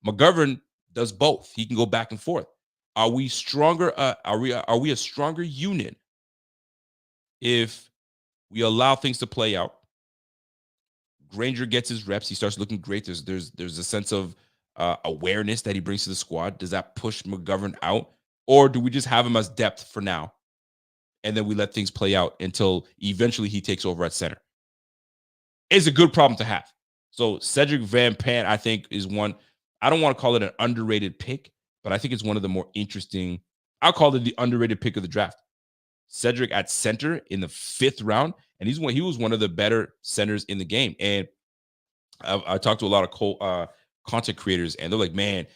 McGovern does both. He can go back and forth. Are we stronger? Are we a stronger unit if we allow things to play out? Granger gets his reps. He starts looking great. There's a sense of awareness that he brings to the squad. Does that push McGovern out? Or do we just have him as depth for now? And then we let things play out until eventually he takes over at center. It's a good problem to have. So Cedric Van Pant, I think, is one. I don't want to call it an underrated pick, but I think it's one of the more interesting. I'll call it the underrated pick of the draft. Cedric at center in the 5th round, and he was one of the better centers in the game. And I talked to a lot of content creators, and they're like, man,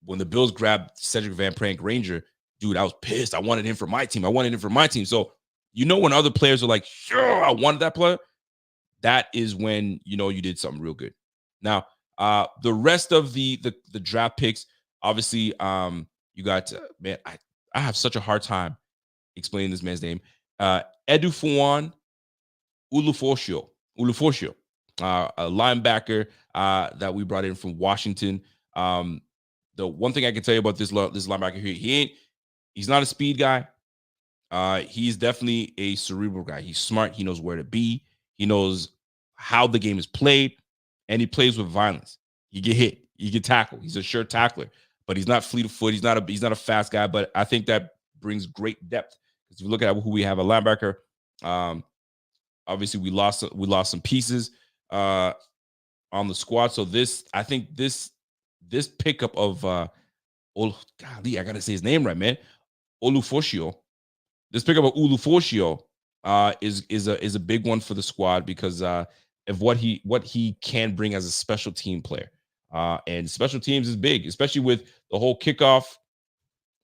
when the Bills grabbed Cedric Van Pant Granger, dude, I was pissed. I wanted him for my team. So, when other players are like, sure, I wanted that player, that is when, you did something real good. Now, the rest of the draft picks, obviously, you got, man, I have such a hard time explaining this man's name. Edufuwan Ulufoshio, a linebacker that we brought in from Washington. The one thing I can tell you about this linebacker here, he's not a speed guy. He's definitely a cerebral guy. He's smart. He knows where to be. He knows how the game is played, and he plays with violence. He get hit. He get tackled. He's a sure tackler, but he's not fleet of foot. He's not a fast guy, but I think that brings great depth. Because if you look at who we have, a linebacker, obviously we lost some pieces on the squad. So I think this pickup of golly, I gotta say his name right, man. Olufoshio. This pickup of Ulufoshio is a big one for the squad because of what he can bring as a special team player. And special teams is big, especially with the whole kickoff.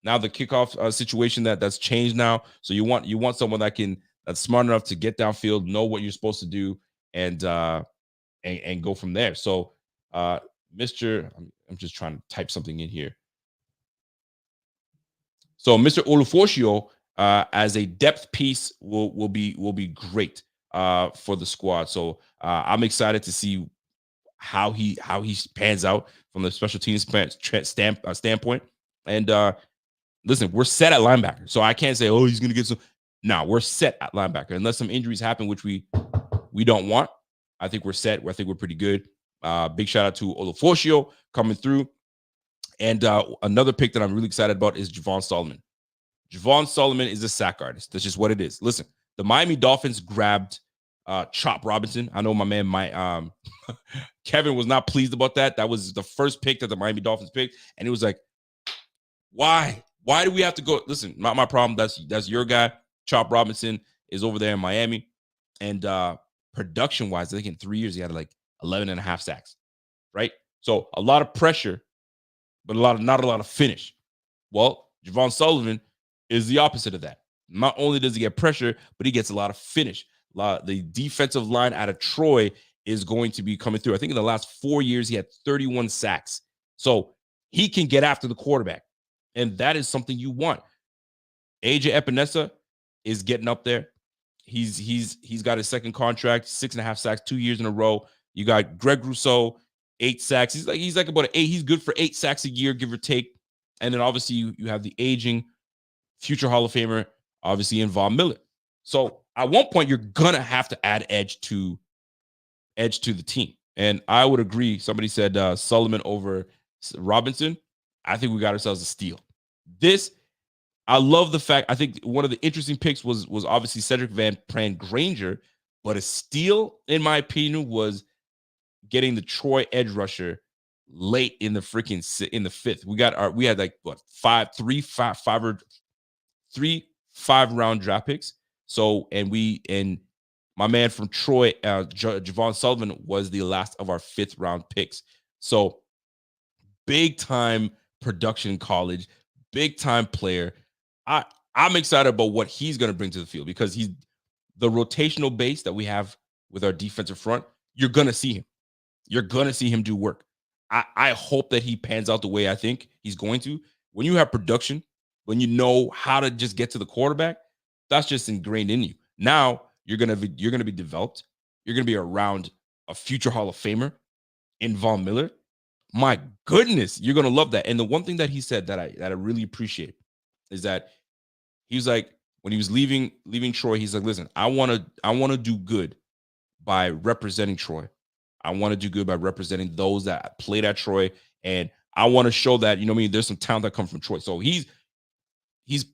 Now the kickoff situation that's changed now. So you want someone that's smart enough to get downfield, know what you're supposed to do, and go from there. So I'm just trying to type something in here. So Mr. Olufoshio as a depth piece will be great for the squad. So I'm excited to see how he pans out from the special teams standpoint. And listen, we're set at linebacker, so I can't say, oh, he's going to get some. No, we're set at linebacker unless some injuries happen, which we don't want. I think we're set. I think we're pretty good. Big shout out to Olufoshio coming through. And another pick that I'm really excited about is Javon Solomon. Javon Solomon is a sack artist. That's just what it is. Listen, the Miami Dolphins grabbed Chop Robinson. I know my man, Kevin was not pleased about that. That was the first pick that the Miami Dolphins picked. And it was like, why? Why do we have to go? Listen, not my problem. That's your guy. Chop Robinson is over there in Miami. And production-wise, I think in 3 years, he had like 11 and a half sacks, right? So a lot of pressure, but not a lot of finish. Well, Javon Solomon is the opposite of that. Not only does he get pressure, but he gets a lot of finish. The defensive line out of Troy is going to be coming through. I think in the last 4 years, he had 31 sacks. So he can get after the quarterback. And that is something you want. AJ Epinesa is getting up there. He's got his second contract, 6.5 sacks, 2 years in a row. You got Greg Rousseau, 8 sacks. He's like about 8. He's good for 8 sacks a year, give or take. And then obviously you have the aging future Hall of Famer, obviously in Von Miller. So at one point you're gonna have to add edge to the team. And I would agree. Somebody said Solomon over Robinson. I think we got ourselves a steal. I love the fact. I think one of the interesting picks was obviously Cedric Van Pran Granger, but a steal, in my opinion, was getting the Troy edge rusher late in the 5th. We had like what 5 round draft picks. So and My man from Troy, Javon Solomon, was the last of our 5th round picks. So big time production in college, big time player. I I'm excited about what he's going to bring to the field because he's the rotational base that we have with our defensive front. You're going to see him. You're going to see him do work. I hope that he pans out the way I think he's going to. When you have production, when you know how to just get to the quarterback, that's just ingrained in you. Now you're gonna be developed. You're gonna be around a future Hall of Famer in Von Miller. My goodness, you're gonna love that. And the one thing that he said that I really appreciate is that he was like, when he was leaving Troy, he's like, listen, I wanna do good by representing Troy. I want to do good by representing those that played at Troy. And I want to show that, what I mean, there's some talent that comes from Troy. So he's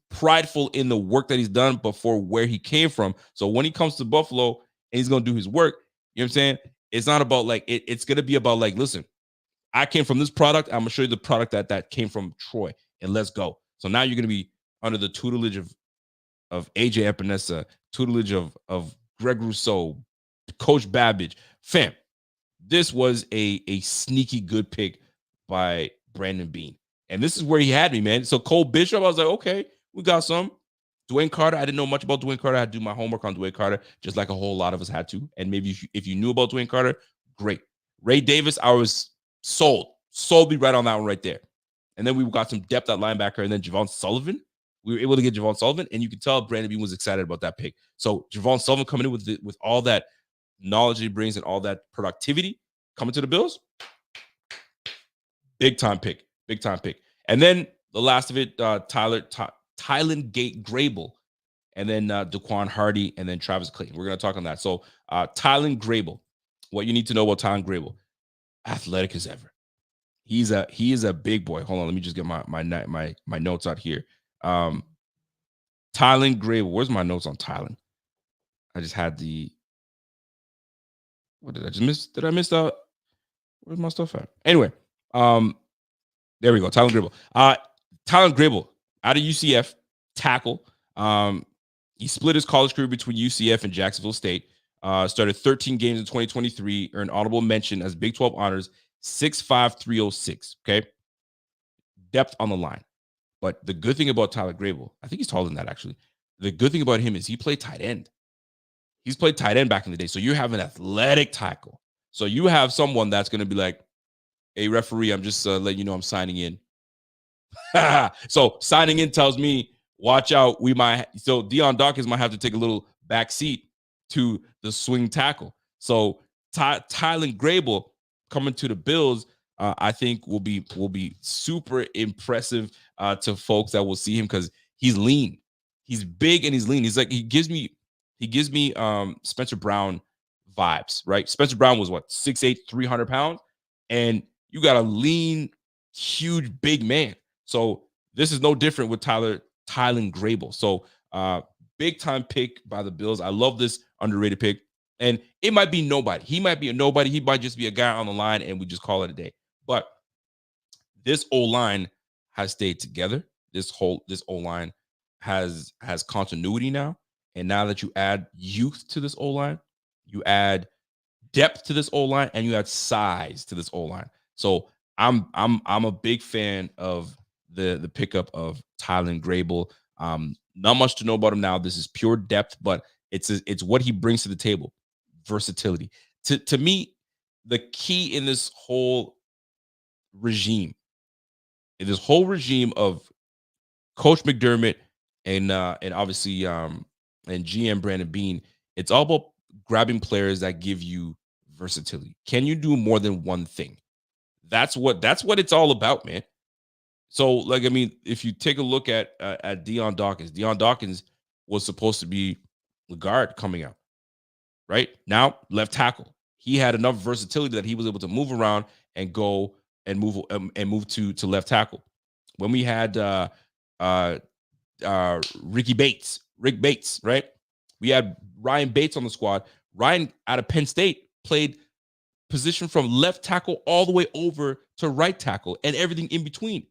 prideful in the work that he's done before where he came from. So when he comes to Buffalo and he's gonna do his work, you know what I'm saying? It's not about like it's gonna be about like, listen, I came from this product. I'm gonna show you the product that came from Troy, and let's go. So now you're gonna be under the tutelage of AJ Epinesa, tutelage of Greg Rousseau, Coach Babbage. Fam, this was a sneaky good pick by Brandon Beane. And this is where he had me, man. So Cole Bishop, I was like, okay, we got some. Dwayne Carter, I didn't know much about Dwayne Carter. I had to do my homework on Dwayne Carter, just like a whole lot of us had to. And maybe if you knew about Dwayne Carter, great. Ray Davis, I was sold. Sold me right on that one right there. And then we got some depth at linebacker. And then Javon Sullivan, we were able to get Javon Sullivan. And you could tell Brandon Beane was excited about that pick. So Javon Sullivan coming in with all that knowledge he brings and all that productivity coming to the Bills, big time pick. And then the last of it, Tylen Grable, and then Daquan Hardy, and then Travis Clayton. We're going to talk on that. So Tylen Grable, what you need to know about Tylen Grable, athletic as ever. He is a big boy. Hold on, let me just get my notes out here. Tylen Grable, where's my notes on Tylen? I just had what did I just miss? Did I miss that? Where's my stuff at? Anyway, there we go. Tylen Grable. Tylen Grable out of UCF, tackle. He split his college career between UCF and Jacksonville State. Started 13 games in 2023, earned honorable mention as Big 12 honors, 6'5", 306. Okay. Depth on the line. But the good thing about Tylen Grable, I think he's taller than that actually. The good thing about him is he played tight end. He's played tight end back in the day. So you have an athletic tackle. So you have someone that's going to be like, hey, referee, I'm just letting you know I'm signing in. So signing in tells me, watch out. So Deion Dawkins might have to take a little back seat to the swing tackle. So Tylen Grable coming to the Bills, I think will be super impressive to folks that will see him because he's lean. He's big and he's lean. He's like, he gives me Spencer Brown vibes, right? Spencer Brown was what, 6'8", 300 pounds, and you got a lean, huge, big man. So this is no different with Tylen Grable. So big time pick by the Bills. I love this underrated pick. And it might be nobody. He might be a nobody. He might just be a guy on the line, and we just call it a day. But this O-line has stayed together. This O-line has continuity now. And now that you add youth to this O-line, you add depth to this O-line, and you add size to this O-line. So I'm a big fan of the pickup of Tylen Grable. Not much to know about him now. This is pure depth, but it's what he brings to the table. Versatility. To me, the key in this whole regime of Coach McDermott and obviously and GM Brandon Beane, it's all about grabbing players that give you versatility. Can you do more than one thing? That's what it's all about, man. So, like, I mean, if you take a look at Deion Dawkins was supposed to be the guard coming out, right? Now, left tackle. He had enough versatility that he was able to move around and go and move to left tackle. When we had Rick Bates, right? We had Ryan Bates on the squad. Ryan out of Penn State played position from left tackle all the way over to right tackle and everything in between.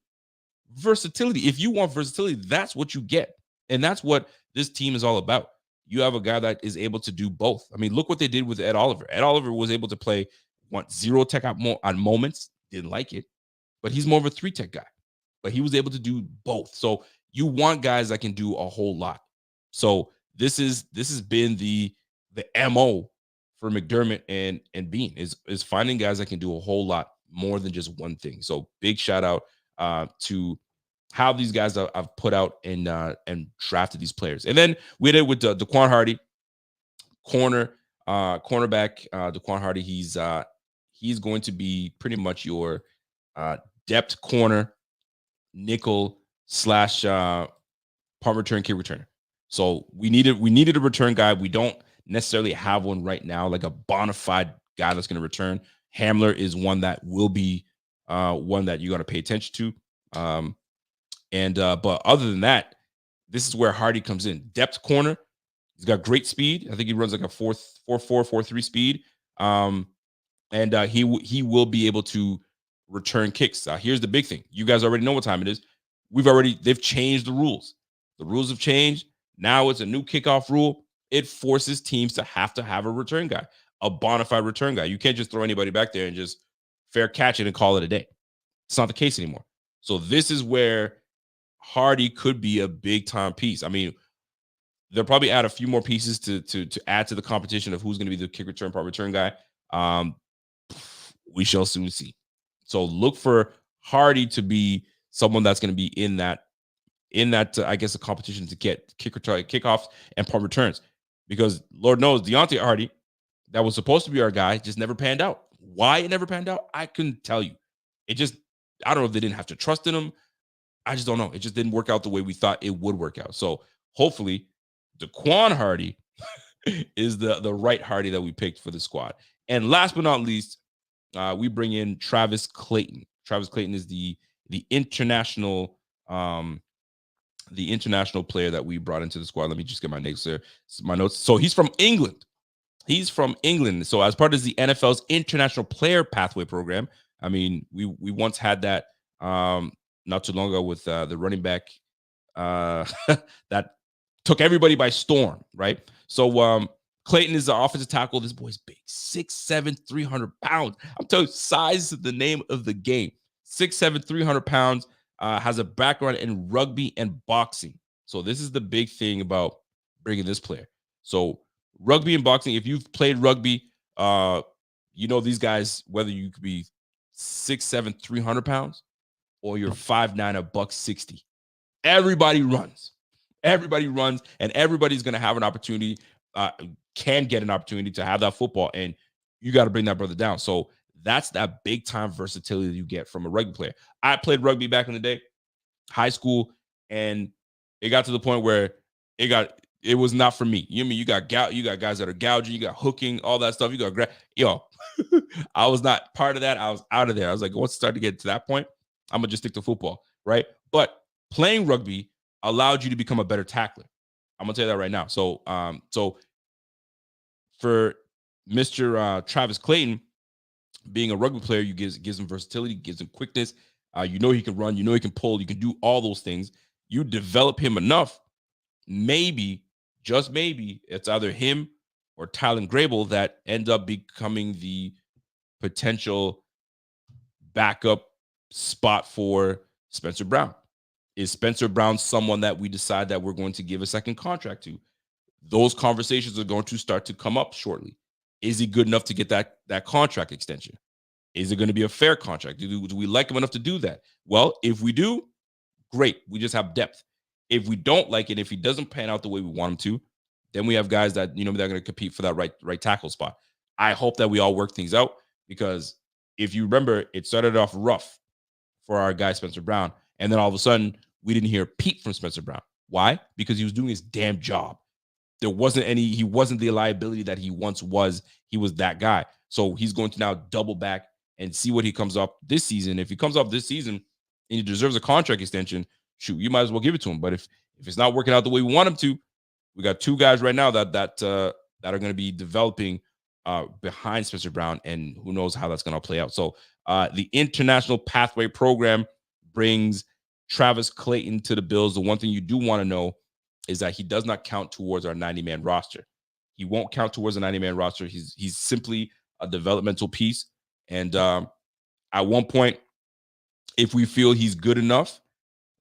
Versatility. If you want versatility, that's what you get. And that's what this team is all about. you have a guy that is able to do both. I mean, look what they did with Ed Oliver. Ed Oliver was able to play zero tech on moments, didn't like it, but he's more of a 3-tech guy. But he was able to do both. So you want guys that can do a whole lot. So this has been the MO for McDermott and Beane is finding guys that can do a whole lot more than just one thing. So big shout out to how these guys I've put out and drafted these players. And then we did with Daquan Hardy, cornerback. Daquan Hardy, he's going to be pretty much your depth corner, nickel / punt return, kick returner. So we needed a return guy. We don't necessarily have one right now, like a bona fide guy that's going to return. Hamler is one that will be one that you got to pay attention to. But other than that, this is where Hardy comes in. Depth corner. He's got great speed. I think he runs like a 4.4, 4.3 speed. He will be able to return kicks. Here's the big thing. You guys already know what time it is. They've changed the rules. The rules have changed. Now it's a new kickoff rule. It forces teams to have a return guy, a bona fide return guy. You can't just throw anybody back there and just fair catch it and call it a day. It's not the case anymore. So this is where Hardy could be a big time piece. I mean, they'll probably add a few more pieces to add to the competition of who's going to be the kick return, punt return guy. We shall soon see. So look for Hardy to be someone that's going to be in that I guess a competition to get kickoffs and punt returns, because Lord knows Deontay Hardy, that was supposed to be our guy, just never panned out. Why it never panned out, I couldn't tell you. I don't know if they didn't have to trust in him. I just don't know. It just didn't work out the way we thought it would work out. So hopefully Daquan Hardy is the right Hardy that we picked for the squad. And last but not least, we bring in Travis Clayton. Travis Clayton is the international player that we brought into the squad. Let me just get my notes there. My notes. So he's from England. So as part of the NFL's International Player Pathway Program, I mean, we once had that not too long ago with the running back that took everybody by storm, right? So Clayton is the offensive tackle. This boy's big, 6'7", 300 pounds. I'm telling you, size is the name of the game. 6'7", 300 pounds. Has a background in rugby and boxing. So this is the big thing about bringing this player. So rugby and boxing, if you've played rugby, you know these guys, whether you could be 6'7", 300 pounds or you're 5'9", $160. Everybody runs. And everybody's going to have an opportunity, can get an opportunity to have that football, and you got to bring that brother down. So that's that big time versatility that you get from a rugby player. I played rugby back in the day, high school, and it got to the point where it was not for me. You got guys that are gouging, you got hooking, all that stuff. You got I was not part of that. I was out of there. I was like, once it started to get to that point, I'm gonna just stick to football, right? But playing rugby allowed you to become a better tackler. I'm gonna tell you that right now. So for Mr. Travis Clayton, being a rugby player, you gives him versatility, gives him quickness. He can run, he can pull, you can do all those things. You develop him enough, maybe, just maybe, it's either him or Tylen Grable that end up becoming the potential backup spot for Spencer Brown. Is Spencer Brown someone that we decide that we're going to give a second contract to? Those conversations are going to start to come up shortly. Is he good enough to get that contract extension? Is it going to be a fair contract? Do we like him enough to do that? Well, if we do, great. We just have depth. If we don't like it, if he doesn't pan out the way we want him to, then we have guys that, they're going to compete for that right tackle spot. I hope that we all work things out, because if you remember, it started off rough for our guy, Spencer Brown. And then all of a sudden, we didn't hear a peep from Spencer Brown. Why? Because he was doing his damn job. He wasn't the liability that he once was. He was that guy. So he's going to now double back and see what he comes up this season. If he comes up this season and he deserves a contract extension, shoot, you might as well give it to him. But if it's not working out the way we want him to, we got two guys right now that are going to be developing behind Spencer Brown, and who knows how that's going to play out. So the International Pathway Program brings Travis Clayton to the Bills. The one thing you do want to know is that he does not count towards our 90-man roster. He won't count towards a 90-man roster. He's simply a developmental piece. And at one point, if we feel he's good enough,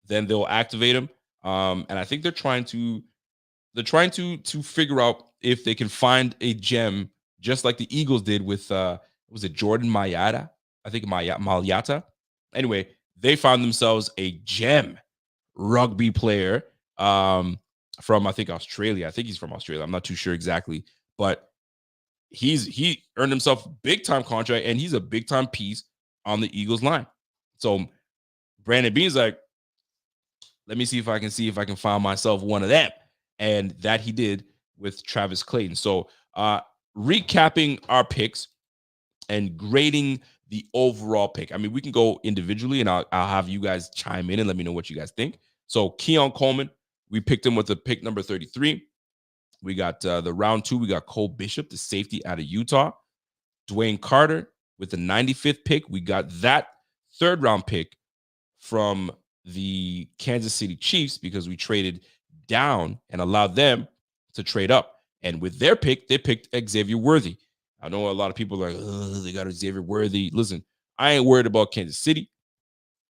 then they'll activate him. And I think they're trying to figure out if they can find a gem, just like the Eagles did with was it Jordan Mailata? I think Mailata. Anyway, they found themselves a gem rugby player from, I think, Australia. I think he's from Australia. I'm not too sure exactly, but he earned himself big time contract, and he's a big time piece on the Eagles line. So Brandon Beane's like, let me see if I can find myself one of them, and that he did with Travis Clayton. So recapping our picks and grading the overall pick. I mean, we can go individually, and I'll have you guys chime in and let me know what you guys think. So Keon Coleman, we picked him with the pick number 33. We got the round 2. We got Cole Bishop, the safety out of Utah. Dwayne Carter with the 95th pick. We got that 3rd round pick from the Kansas City Chiefs because we traded down and allowed them to trade up. And with their pick, they picked Xavier Worthy. I know a lot of people are like, oh, they got Xavier Worthy. Listen, I ain't worried about Kansas City.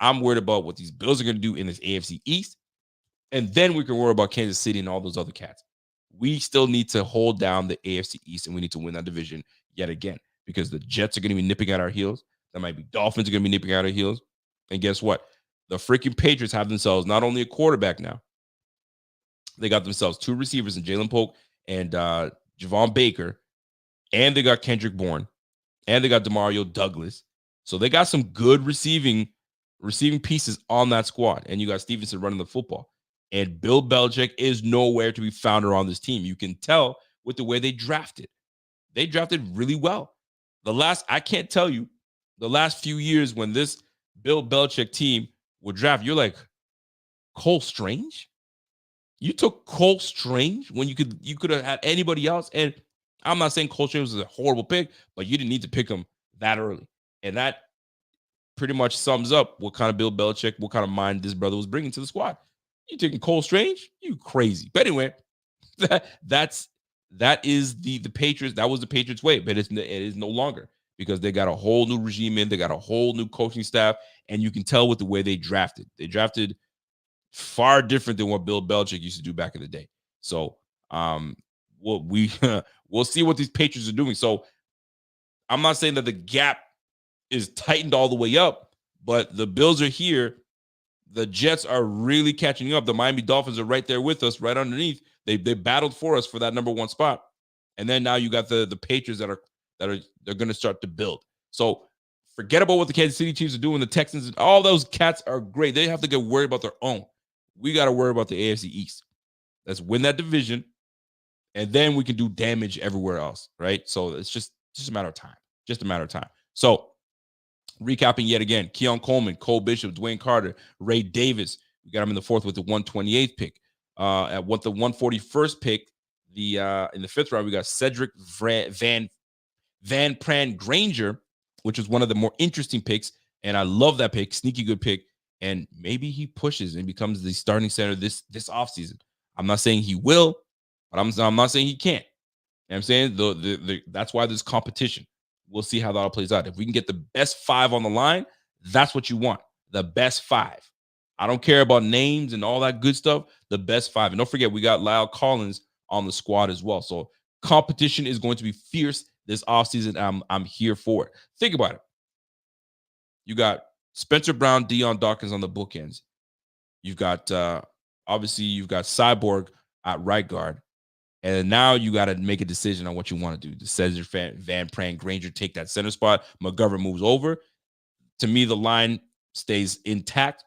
I'm worried about what these Bills are going to do in this AFC East. And then we can worry about Kansas City and all those other cats. We still need to hold down the AFC East, and we need to win that division yet again because the Jets are going to be nipping at our heels. There might be Dolphins are going to be nipping at our heels. And guess what? The freaking Patriots have themselves not only a quarterback now, they got themselves 2 receivers in Jalen Polk and Javon Baker, and they got Kendrick Bourne, and they got Demario Douglas. So they got some good receiving pieces on that squad. And you got Stevenson running the football. And Bill Belichick is nowhere to be found around this team. You can tell with the way they drafted. They drafted really well. I can't tell you, the last few years when this Bill Belichick team would draft, you're like, Cole Strange? You took Cole Strange when you could have had anybody else. And I'm not saying Cole Strange was a horrible pick, but you didn't need to pick him that early. And that pretty much sums up what kind of Bill Belichick, what kind of mind this brother was bringing to the squad. You taking Cole Strange? You crazy. But anyway, that is the Patriots. That was the Patriots way, but it is no longer because they got a whole new regime in. They got a whole new coaching staff, and you can tell with the way they drafted. They drafted far different than what Bill Belichick used to do back in the day. So we'll see what these Patriots are doing. So I'm not saying that the gap is tightened all the way up, but the Bills are here. The Jets are really catching up. The Miami Dolphins are right there with us, right underneath. They battled for us for that number 1 spot. And then now you got the Patriots that are going to start to build. So forget about what the Kansas City Chiefs are doing. The Texans, all those cats are great. They have to get worried about their own. We got to worry about the AFC East. Let's win that division, and then we can do damage everywhere else, right? So it's just a matter of time. Just a matter of time. So recapping yet again, Keon Coleman, Cole Bishop, Dwayne Carter, Ray Davis. We got him in the 4th with the 128th pick. At what the 141st pick, in the 5th round, we got Cedric Van Pran Granger, which was one of the more interesting picks. And I love that pick, sneaky good pick. And maybe he pushes and becomes the starting center this offseason. I'm not saying he will, but I'm not saying he can't. You know what I'm saying? That's why there's competition. We'll see how that all plays out. If we can get the best 5 on the line, that's what you want. The best 5. I don't care about names and all that good stuff. The best 5. And don't forget, we got Lyle Collins on the squad as well. So competition is going to be fierce this offseason. I'm here for it. Think about it. You got Spencer Brown, Deion Dawkins on the bookends. You've got, obviously, you've got Cyborg at right guard. And now you got to make a decision on what you want to do. Does Cedric Van Pran Granger take that center spot? McGovern moves over. To me, the line stays intact.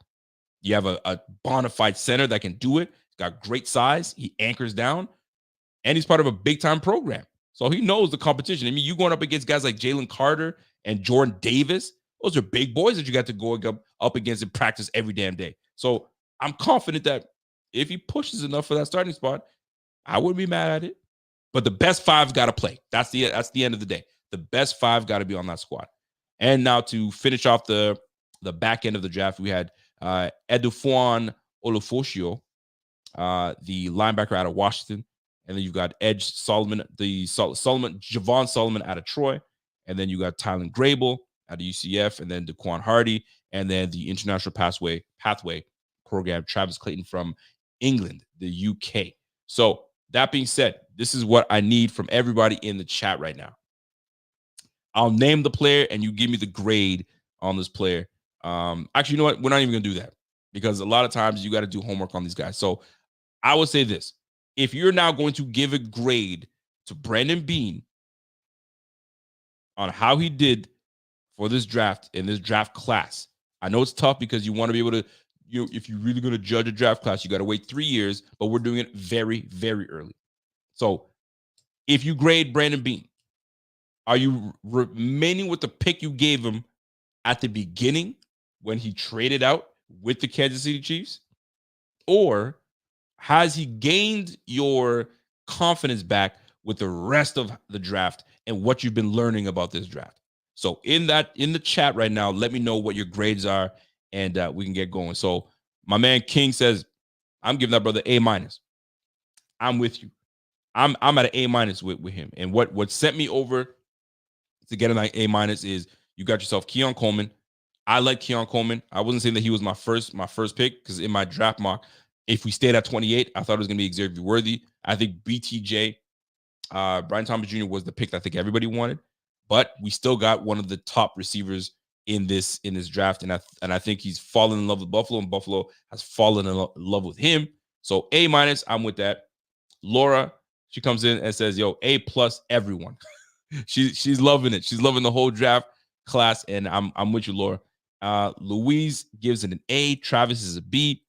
You have a bona fide center that can do it. He's got great size. He anchors down. And he's part of a big-time program. So he knows the competition. I mean, you going up against guys like Jalen Carter and Jordan Davis. Those are big boys that you got to go up against in practice every damn day. So I'm confident that if he pushes enough for that starting spot, I wouldn't be mad at it. But the best 5's got to play. That's the end of the day. The best 5 got to be on that squad. And now to finish off the back end of the draft, we had Edufuan Olufosio the linebacker out of Washington, and then you got Edge Solomon, Javon Solomon out of Troy, and then you got Tylen Grable out of UCF, and then Daquan Hardy, and then the International Pathway program, Travis Clayton from England, the UK. So that being said, this is what I need from everybody in the chat right now. I'll name the player, and you give me the grade on this player. Actually, you know what? We're not even gonna do that because a lot of times you got to do homework on these guys. So I would say this: if you're now going to give a grade to Brandon Beane on how he did for this draft in this draft class, I know it's tough because you want to be able to, if you're really going to judge a draft class, you got to wait 3 years, but we're doing it very, very early. So if you grade Brandon Beane, are you remaining with the pick you gave him at the beginning when he traded out with the Kansas City Chiefs? Or has he gained your confidence back with the rest of the draft and what you've been learning about this draft? So in the chat right now, let me know what your grades are, and we can get going. So my man King says, I'm giving that brother A-. I'm with you. I'm at an A- with him. And what sent me over to get an A- is you got yourself Keon Coleman. I like Keon Coleman. I wasn't saying that he was my first pick because in my draft mock, if we stayed at 28, I thought it was going to be Xavier Worthy. I think BTJ, Brian Thomas Jr. was the pick that I think everybody wanted, but we still got one of the top receivers in this draft, and I think he's fallen in love with Buffalo, and Buffalo has fallen in love with him. So A-, I'm with that. Laura, she comes in and says, "Yo, A+ everyone." she's loving it. She's loving the whole draft class, and I'm with you, Laura. Louise gives it an A. Travis is a B.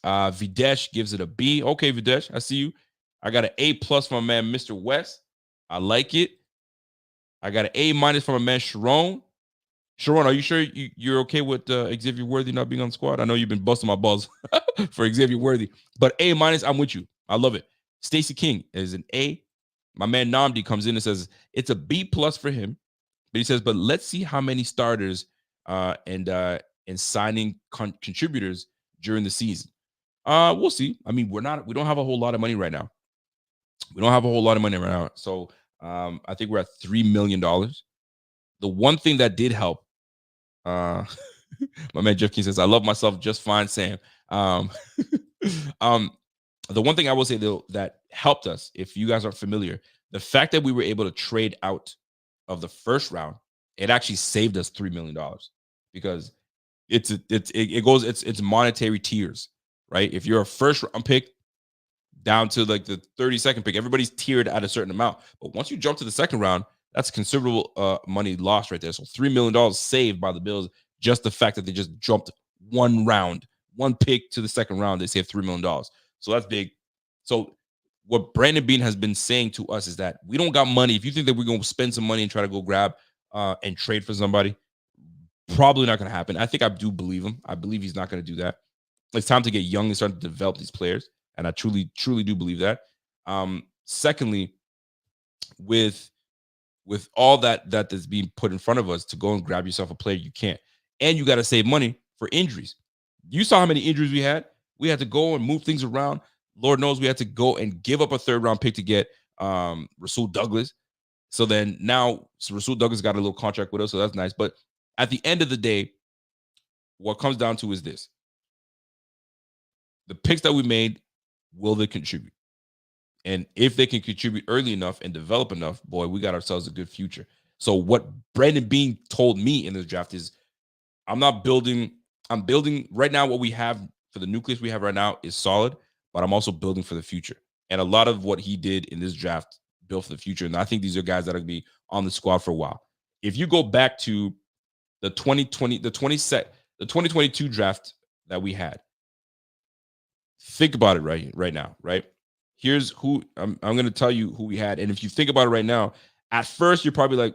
Videsh gives it a B. Okay, Videsh, I see you. I got an A+ from my man, Mr. West. I like it. I got an A- from my man, Sharon. Sharon, are you sure you're okay with Xavier Worthy not being on the squad? I know you've been busting my balls for Xavier Worthy, but A-, I'm with you. I love it. Stacey King is an A. My man Namdi comes in and says it's a B+ for him, but he says, but let's see how many starters and signing contributors during the season. We'll see. I mean, we don't have a whole lot of money right now. So I think we're at $3 million. The one thing that did help, my man Jeff King says, I love myself just fine, Sam. The one thing I will say though that helped us, if you guys aren't familiar, the fact that we were able to trade out of the first round, it actually saved us $3 million because it's monetary tiers, right? If you're a first round pick down to like the 32nd pick, everybody's tiered at a certain amount. But once you jump to the second round, that's considerable money lost right there. So $3 million saved by the Bills. Just the fact that they just jumped one pick to the second round, they saved $3 million. So that's big. So what Brandon Beane has been saying to us is that we don't got money. If you think that we're going to spend some money and try to go grab and trade for somebody, probably not going to happen. I think I do believe him. I believe he's not going to do that. It's time to get young and start to develop these players. And I truly, truly do believe that. Secondly, with all that's being put in front of us to go and grab yourself a player, you can't. And you got to save money for injuries. You saw how many injuries we had. We had to go and move things around. Lord knows we had to go and give up a third-round pick to get Rasul Douglas. So then now Rasul Douglas got a little contract with us, so that's nice. But at the end of the day, what comes down to is this. The picks that we made, will they contribute? And if they can contribute early enough and develop enough, boy, we got ourselves a good future. So what Brandon Beane told me in this draft is I'm building right now. What we have for the nucleus we have right now is solid, but I'm also building for the future. And a lot of what he did in this draft built for the future. And I think these are guys that are going to be on the squad for a while. If you go back to the 2022 draft that we had, think about it right now, right? Here's who I'm going to tell you who we had. And if you think about it right now, at first you're probably like,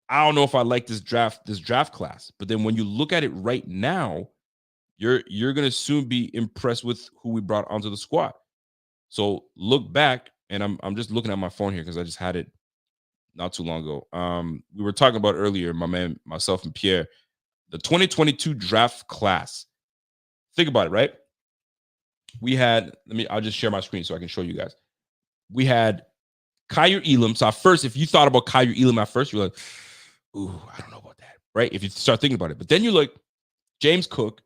I don't know if I like this draft class. But then when you look at it right now, you're going to soon be impressed with who we brought onto the squad. So look back, and I'm just looking at my phone here because I just had it not too long ago. We were talking about earlier, my man, myself, and Pierre, the 2022 draft class. Think about it, right? we had, I'll just share my screen so I can show you guys. We had Kyer Elam. So at first, if you thought about Kyer Elam at first, you're like, ooh, I don't know about that, right? If you start thinking about it. But then you're like, James Cook,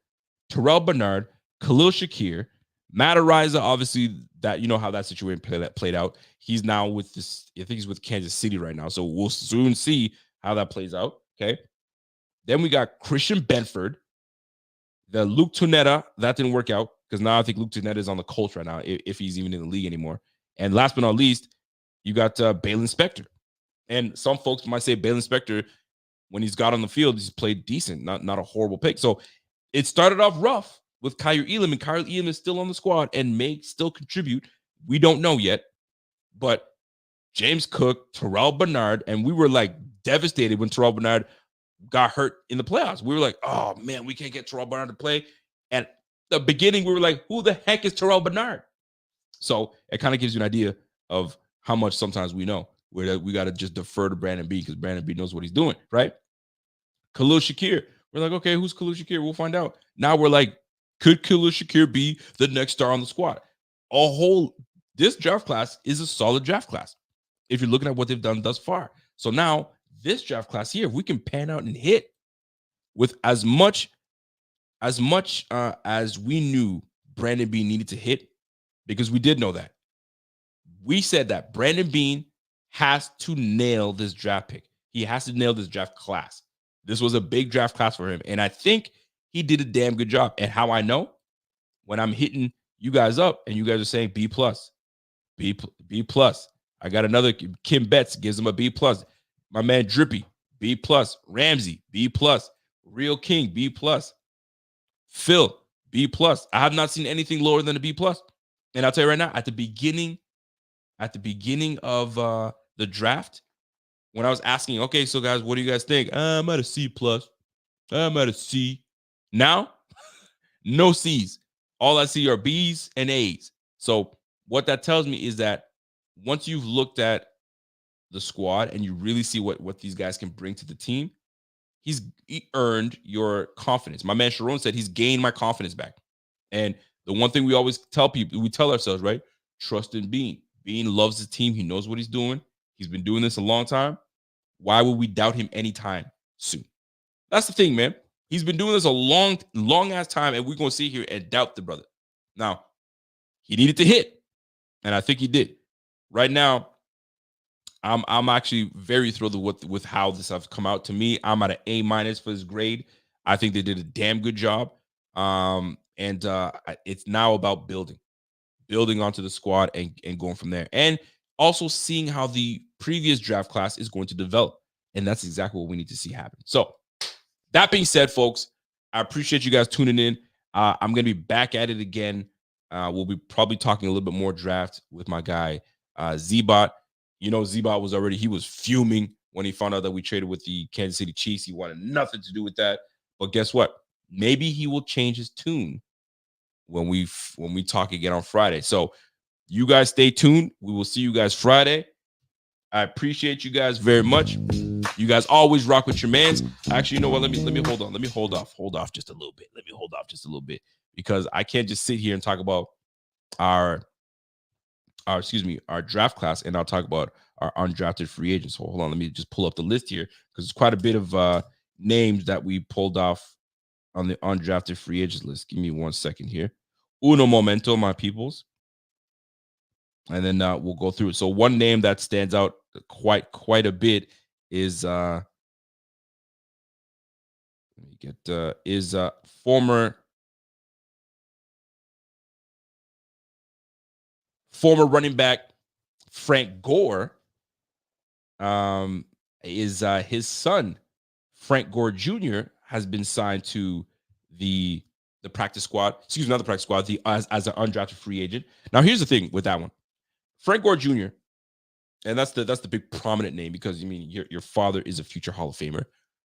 Terrell Bernard, Khalil Shakir, Matt Ariza, obviously, that you know how that situation played out. He's now with this, I think he's with Kansas City right now. So we'll soon see how that plays out. Okay. Then we got Christian Benford, the Luke Tunetta. That didn't work out because now I think Luke Tunetta is on the Colts right now, if he's even in the league anymore. And last but not least, you got Balin Spector. And some folks might say Balin Spector, when he's got on the field, he's played decent, not a horrible pick. So it started off rough with Kyer Elam, and Kyer Elam is still on the squad and may still contribute. We don't know yet. But James Cook, Terrell Bernard, and we were like devastated when Terrell Bernard got hurt in the playoffs. We were like, oh man, we can't get Terrell Bernard to play. At the beginning, we were like, who the heck is Terrell Bernard? So it kind of gives you an idea of how much sometimes we know. Where we got to just defer to Brandon B because Brandon B knows what he's doing, right? Khalil Shakir. We're like, okay, who's Khalil Shakir? We'll find out. Now we're like, could Khalil Shakir be the next star on the squad? This draft class is a solid draft class if you're looking at what they've done thus far. So now this draft class here, if we can pan out and hit with as much as we knew Brandon Beane needed to hit, because we did know that. We said that Brandon Beane has to nail this draft pick. He has to nail this draft class. This was a big draft class for him. And I think he did a damn good job. And how I know? When I'm hitting you guys up and you guys are saying B+, B+. I got another, Kim Betts gives him a B+. My man Drippy, B+. Ramsey, B+. Real King, B+. Phil, B+. I have not seen anything lower than a B+. And I'll tell you right now, at the beginning of the draft, when I was asking, okay, so guys, what do you guys think? I'm at a C+. I'm at a C. Now, no C's. All I see are B's and A's. So what that tells me is that once you've looked at the squad and you really see what these guys can bring to the team, he earned your confidence. My man Sharon said he's gained my confidence back. And the one thing we always tell people, we tell ourselves, right? Trust in Beane. Beane loves his team. He knows what he's doing. He's been doing this a long time. Why would we doubt him anytime soon? That's the thing, man. He's been doing this a long ass time, and we're going to sit here and doubt the brother. Now, he needed to hit, and I think he did. Right now, I'm actually very thrilled with how this has come out. To me, I'm at an A- for this grade. I think they did a damn good job. And it's now about building onto the squad and going from there. And also seeing how the previous draft class is going to develop. And that's exactly what we need to see happen. So that being said, folks, I appreciate you guys tuning in. I'm going to be back at it again. We'll be probably talking a little bit more draft with my guy, Z-Bot. You know, Z-Bot he was fuming when he found out that we traded with the Kansas City Chiefs. He wanted nothing to do with that. But guess what? Maybe he will change his tune when we talk again on Friday. So you guys stay tuned. We will see you guys Friday. I appreciate you guys very much. You guys always rock with your mans. Actually, you know what? Let me hold on. Let me hold off just a little bit. Because I can't just sit here and talk about our draft class, and I'll talk about our undrafted free agents. So hold on, let me just pull up the list here because it's quite a bit of names that we pulled off on the undrafted free agents list. Give me 1 second here. Uno momento, my peoples. And then we'll go through it. So one name that stands out quite a bit is former running back Frank Gore. Is his son Frank Gore Jr. has been signed to the practice squad. Excuse me, not the practice squad. As an undrafted free agent. Now here's the thing with that one. Frank Gore Jr., and that's the big prominent name because, I mean, your father is a future Hall of Famer.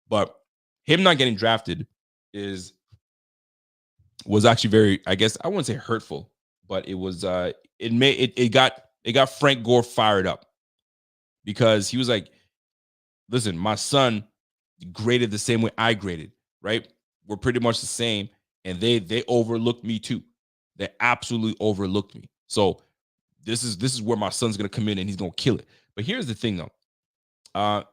But him not getting drafted was actually very, I guess, I wouldn't say hurtful, but it was it got Frank Gore fired up because he was like, listen, my son graded the same way I graded, right? We're pretty much the same, and they overlooked me too. They absolutely overlooked me. So this is where my son's gonna come in and he's gonna kill it. But here's the thing though. I'm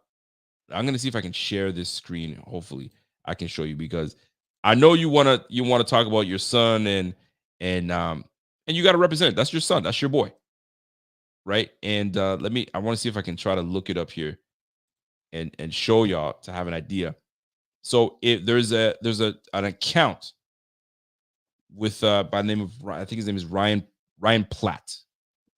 gonna see if I can share this screen. Hopefully, I can show you because I know you wanna talk about your son and you gotta represent it. That's your son. That's your boy, right? And I want to see if I can try to look it up here and show y'all to have an idea. So if there's an account with by the name of, I think his name is Ryan Platt,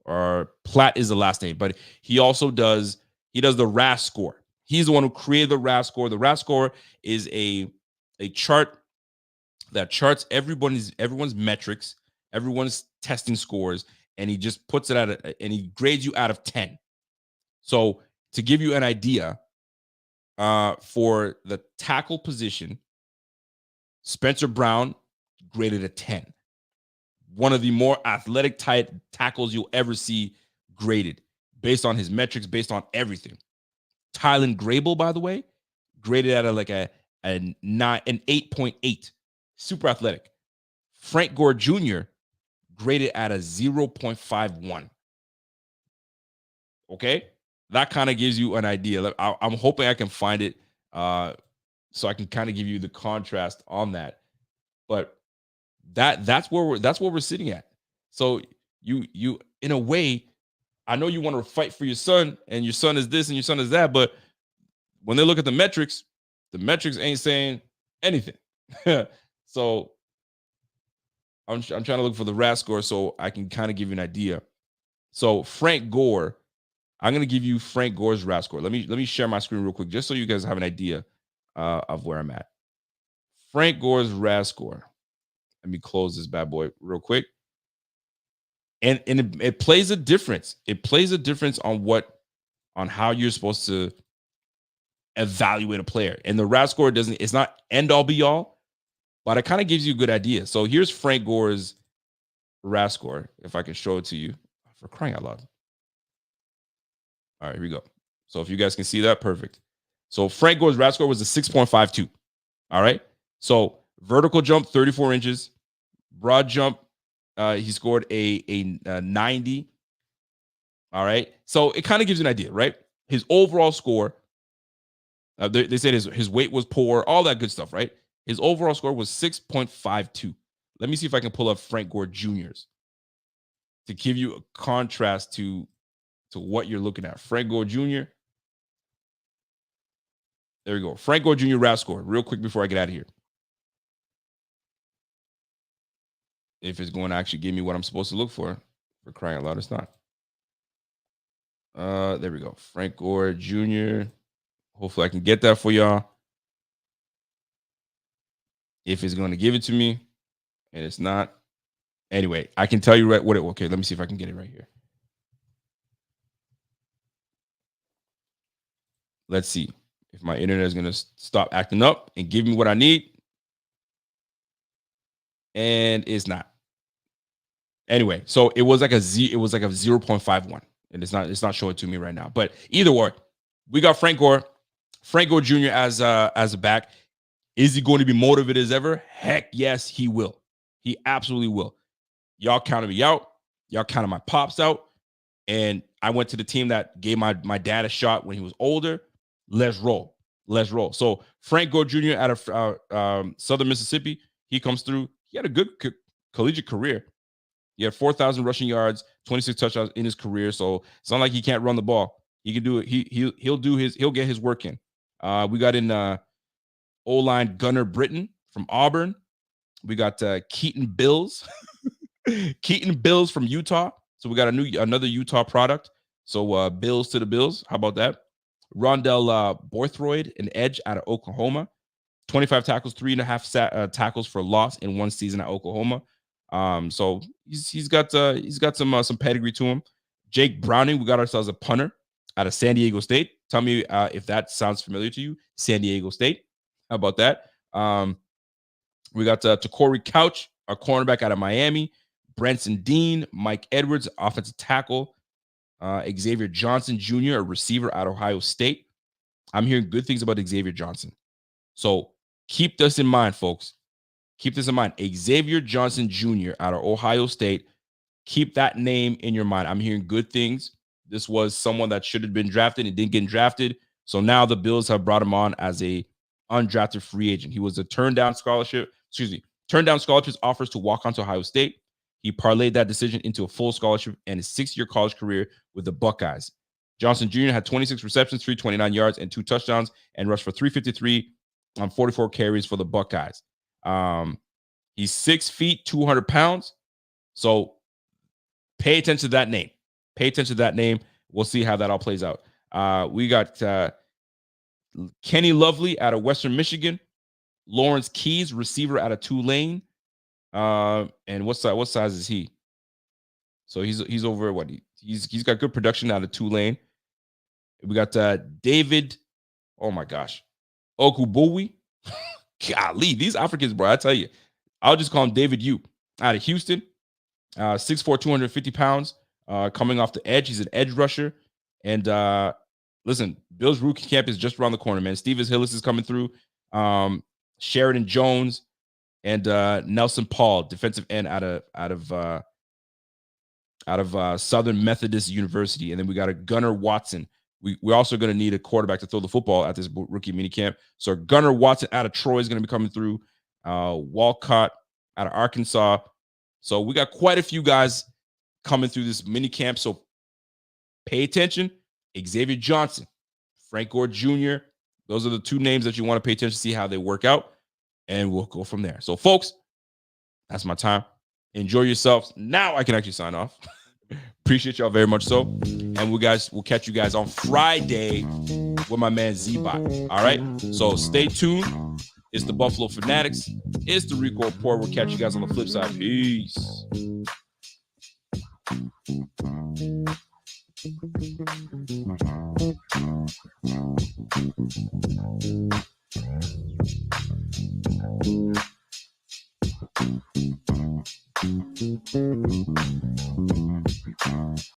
or Platt is the last name, but he does the RAS score. He's the one who created the RAS score. The RAS score is a chart that charts everyone's metrics, everyone's testing scores, and he just puts it and he grades you out of 10. So to give you an idea, for the tackle position, Spencer Brown graded a 10. One of the more athletic tight tackles you'll ever see graded based on his metrics, based on everything. Tylen Grable, by the way, graded at an 8.8. Super athletic. Frank Gore Jr. graded at a 0.51. Okay? That kind of gives you an idea. I'm hoping I can find it so I can kind of give you the contrast on that. But that's where we're sitting at. So you in a way, I know you want to fight for your son, and your son is this and your son is that, but when they look at the metrics ain't saying anything. So I'm trying to look for the RAS score so I can kind of give you an idea. So Frank Gore, I'm going to give you Frank Gore's RAS score. Let me share my screen real quick just so you guys have an idea of where I'm at. Frank Gore's RAS score. Let me close this bad boy real quick. And it plays a difference. It plays a difference on how you're supposed to evaluate a player. And the RAS score it's not end all be all, but it kind of gives you a good idea. So here's Frank Gore's RAS score, if I can show it to you, for crying out loud. All right, here we go. So if you guys can see that, perfect. So Frank Gore's RAS score was a 6.52. All right. So vertical jump, 34 inches. Broad jump, he scored a 90. All right. So it kind of gives you an idea, right? His overall score, they said his weight was poor, all that good stuff, right? His overall score was 6.52. Let me see if I can pull up Frank Gore Jr.'s to give you a contrast to what you're looking at. Frank Gore Jr. There we go. Frank Gore Jr. RAS score, real quick before I get out of here. If it's going to actually give me what I'm supposed to look for crying out loud, it's not. There we go. Frank Gore Jr. Hopefully I can get that for y'all. If it's going to give it to me, and it's not. Anyway, I can tell you right what it. Okay, let me see if I can get it right here. Let's see if my internet is going to stop acting up and give me what I need. And it's not. Anyway, so it was like a 0.51, and it's not showing it to me right now. But either way, we got Frank Gore Jr. as a back. Is he going to be motivated as ever? Heck yes, he will. He absolutely will. Y'all counted me out. Y'all counted my pops out. And I went to the team that gave my dad a shot when he was older. Let's roll. So Frank Gore Jr. out of Southern Mississippi, he comes through. He had a good collegiate career. He had 4,000 rushing yards, 26 touchdowns in his career. So it's not like he can't run the ball. He can do it. He'll get his work in. We got in O-line Gunnar Britton from Auburn. We got Keaton Bills. Keaton Bills from Utah. So we got another Utah product. So Bills to the Bills. How about that? Rondell Borthroyd, an edge out of Oklahoma. 25 tackles, 3.5 tackles for loss in one season at Oklahoma. So he's got some pedigree to him. Jake Browning, we got ourselves a punter out of San Diego State. Tell me if that sounds familiar to you. San Diego State. How about that? We got Corey Couch, a cornerback out of Miami. Branson Dean, Mike Edwards, offensive tackle. Xavier Johnson Jr., a receiver out of Ohio State. I'm hearing good things about Xavier Johnson. So keep this in mind, folks. Keep this in mind. Xavier Johnson Jr. out of Ohio State. Keep that name in your mind. I'm hearing good things. This was someone that should have been drafted and didn't get drafted. So now the Bills have brought him on as a undrafted free agent. He was a turned down scholarships offers to walk on to Ohio State. He parlayed that decision into a full scholarship and a 6-year college career with the Buckeyes. Johnson Jr. had 26 receptions, 329 yards, and 2 touchdowns, and rushed for 353 on 44 carries for the Buckeyes. He's 6 feet, 200 pounds. So pay attention to that name. Pay attention to that name. We'll see how that all plays out. We got Kenny Lovely out of Western Michigan. Lawrence Keys, receiver out of Tulane. And what size is he? So he's over what? He's got good production out of Tulane. We got David. Oh my gosh, Okubuwi. Golly, these Africans, bro. I tell you, I'll just call him David U. Out of Houston. 6'4", 250 pounds. Coming off the edge, he's an edge rusher. And listen, Bill's rookie camp is just around the corner, man. Steve Hillis is coming through. Sheridan Jones and Nelson Paul, defensive end out of Southern Methodist University. And then we got a Gunnar Watson. We're also going to need a quarterback to throw the football at this rookie minicamp. So Gunnar Watson out of Troy is going to be coming through. Walcott out of Arkansas. So we got quite a few guys coming through this minicamp. So pay attention. Xavier Johnson, Frank Gore Jr. Those are the 2 names that you want to pay attention to, see how they work out. And we'll go from there. So, folks, that's my time. Enjoy yourselves. Now I can actually sign off. Appreciate y'all very much so. And we'll catch you guys on Friday with my man Z-Bot. All right? So stay tuned. It's the Buffalo Fanatics. It's the Rico Report. We'll catch you guys on the flip side. Peace.